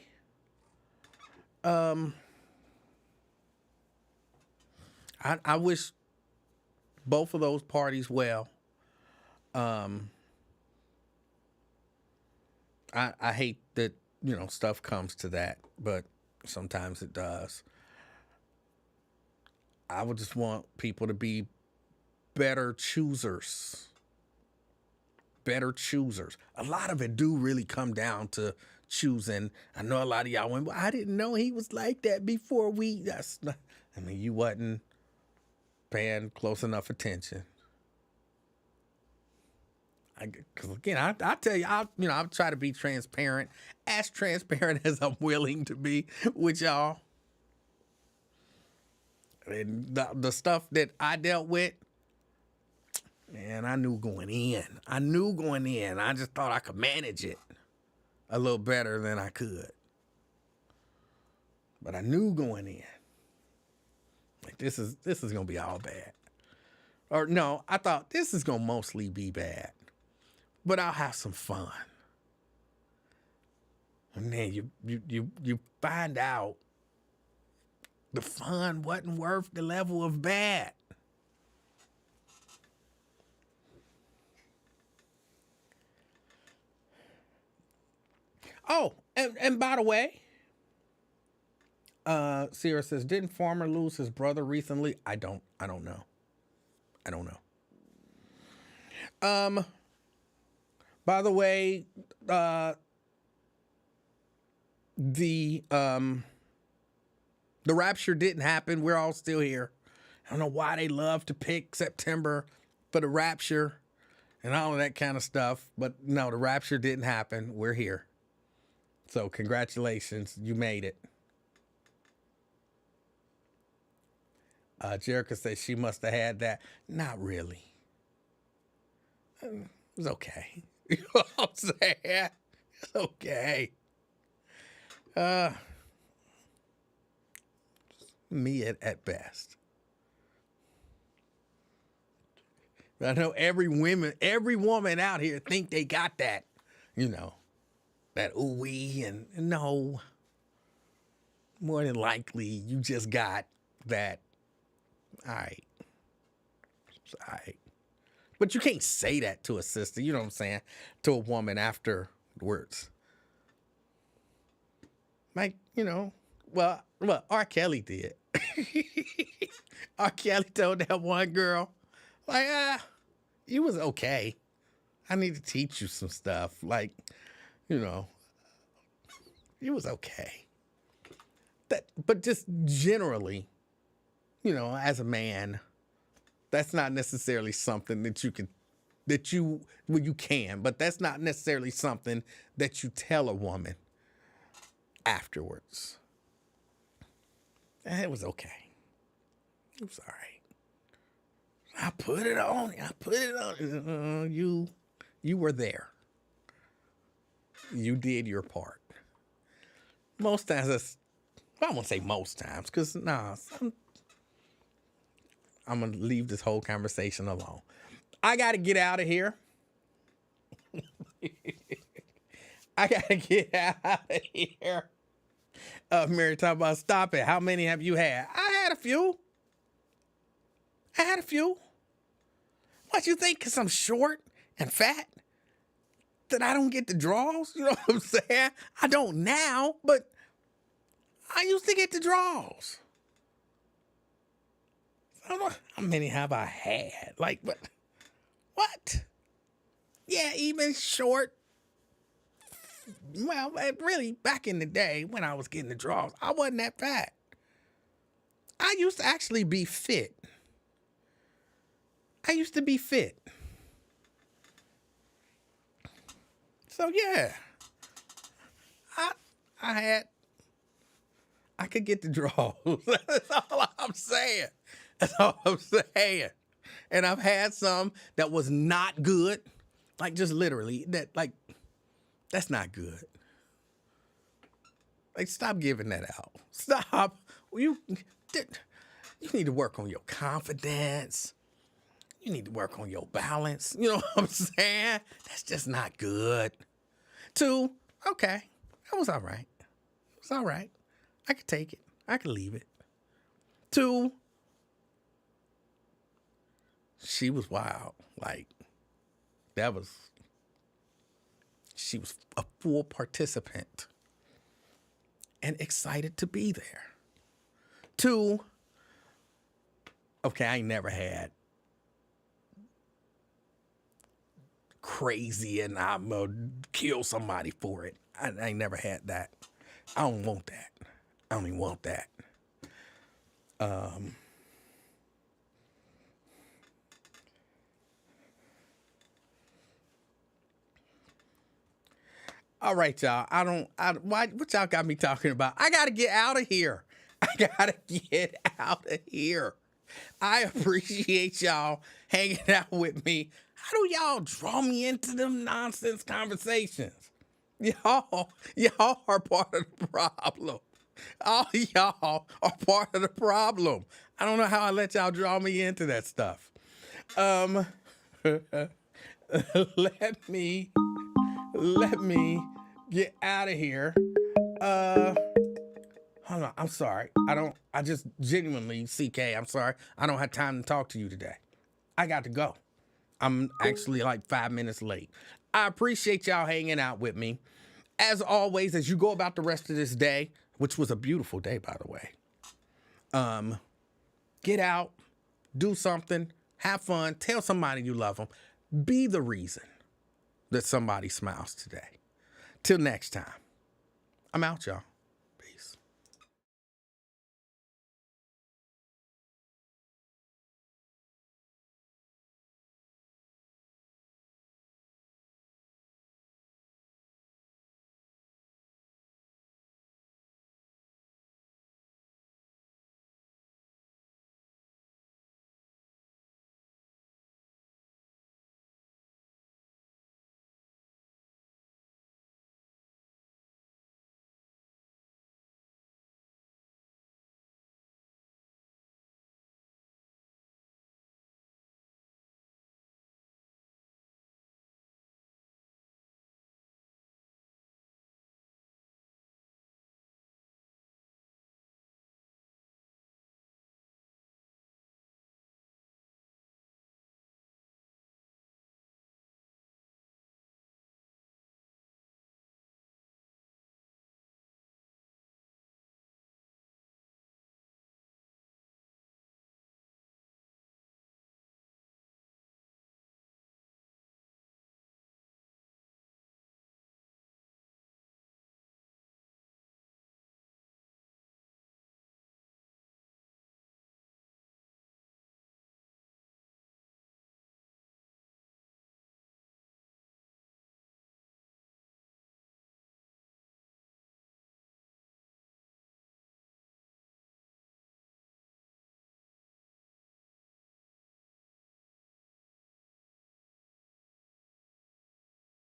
I wish both of those parties well. I hate that, stuff comes to that, but sometimes it does. I would just want people to be better choosers. Better choosers. A lot of it do really come down to choosing. I know a lot of y'all went, well, I didn't know he was like that before you wasn't paying close enough attention. Because again, I tell you, I'll try to be transparent as I'm willing to be with y'all. And the stuff that I dealt with, man, I knew going in. I just thought I could manage it a little better than I could. But I knew going in, like this is gonna be all bad. Or no, I thought this is gonna mostly be bad, but I'll have some fun. And then you find out the fun wasn't worth the level of bad. Oh, and by the way, Sierra says, didn't Farmer lose his brother recently? I don't know. By the way, the rapture didn't happen. We're all still here. I don't know why they love to pick September for the rapture and all of that kind of stuff, but no, the rapture didn't happen. We're here. So congratulations, you made it. Jerica says she must have had that. Not really. It was okay. You know what I'm saying? It's okay. Me at best. I know every woman out here think they got that, that ooh-wee, and no. More than likely, you just got that. All right. But you can't say that to a sister, you know what I'm saying, to a woman afterwards. Like, well, R. Kelly did. R. Kelly told that one girl, like, you was okay. I need to teach you some stuff. Like, you was okay. But just generally, as a man, that's not necessarily something that you can, but that's not necessarily something that you tell a woman afterwards. And it was okay. It was all right. I put it on. You were there. You did your part. Most times, I won't say most times, because I'm going to leave this whole conversation alone. I got to get out of here. I gotta get out of here. Mary talking about stop it. How many have you had? I had a few. What you think? Because I'm short and fat that I don't get the draws? You know what I'm saying? I don't now, but I used to get the draws. I don't know how many have I had. Like, what? Yeah, even short. Well, really, back in the day when I was getting the draws, I wasn't that fat. I used to actually be fit. So yeah, I could get the draws. That's all I'm saying. And I've had some that was not good. Like just literally that's not good. Like stop giving that out. Stop. You need to work on your confidence. You need to work on your balance. You know what I'm saying? That's just not good. 2, okay, that was all right. It's all right. I could take it. I could leave it. 2, she was wild. Like, she was a full participant and excited to be there. 2, okay, I ain't never had crazy and I'm gonna kill somebody for it. I ain't never had that. I don't want that. I don't even want that. All right, y'all. What y'all got me talking about? I gotta get out of here. I appreciate y'all hanging out with me. How do y'all draw me into them nonsense conversations? Y'all are part of the problem. All y'all are part of the problem. I don't know how I let y'all draw me into that stuff. Let me get out of here. Hold on, I'm sorry. I just genuinely, CK, I'm sorry. I don't have time to talk to you today. I got to go. I'm actually like 5 minutes late. I appreciate y'all hanging out with me. As always, as you go about the rest of this day, which was a beautiful day, by the way, get out, do something, have fun, tell somebody you love them. Be the reason that somebody smiles today. Till next time, I'm out, y'all.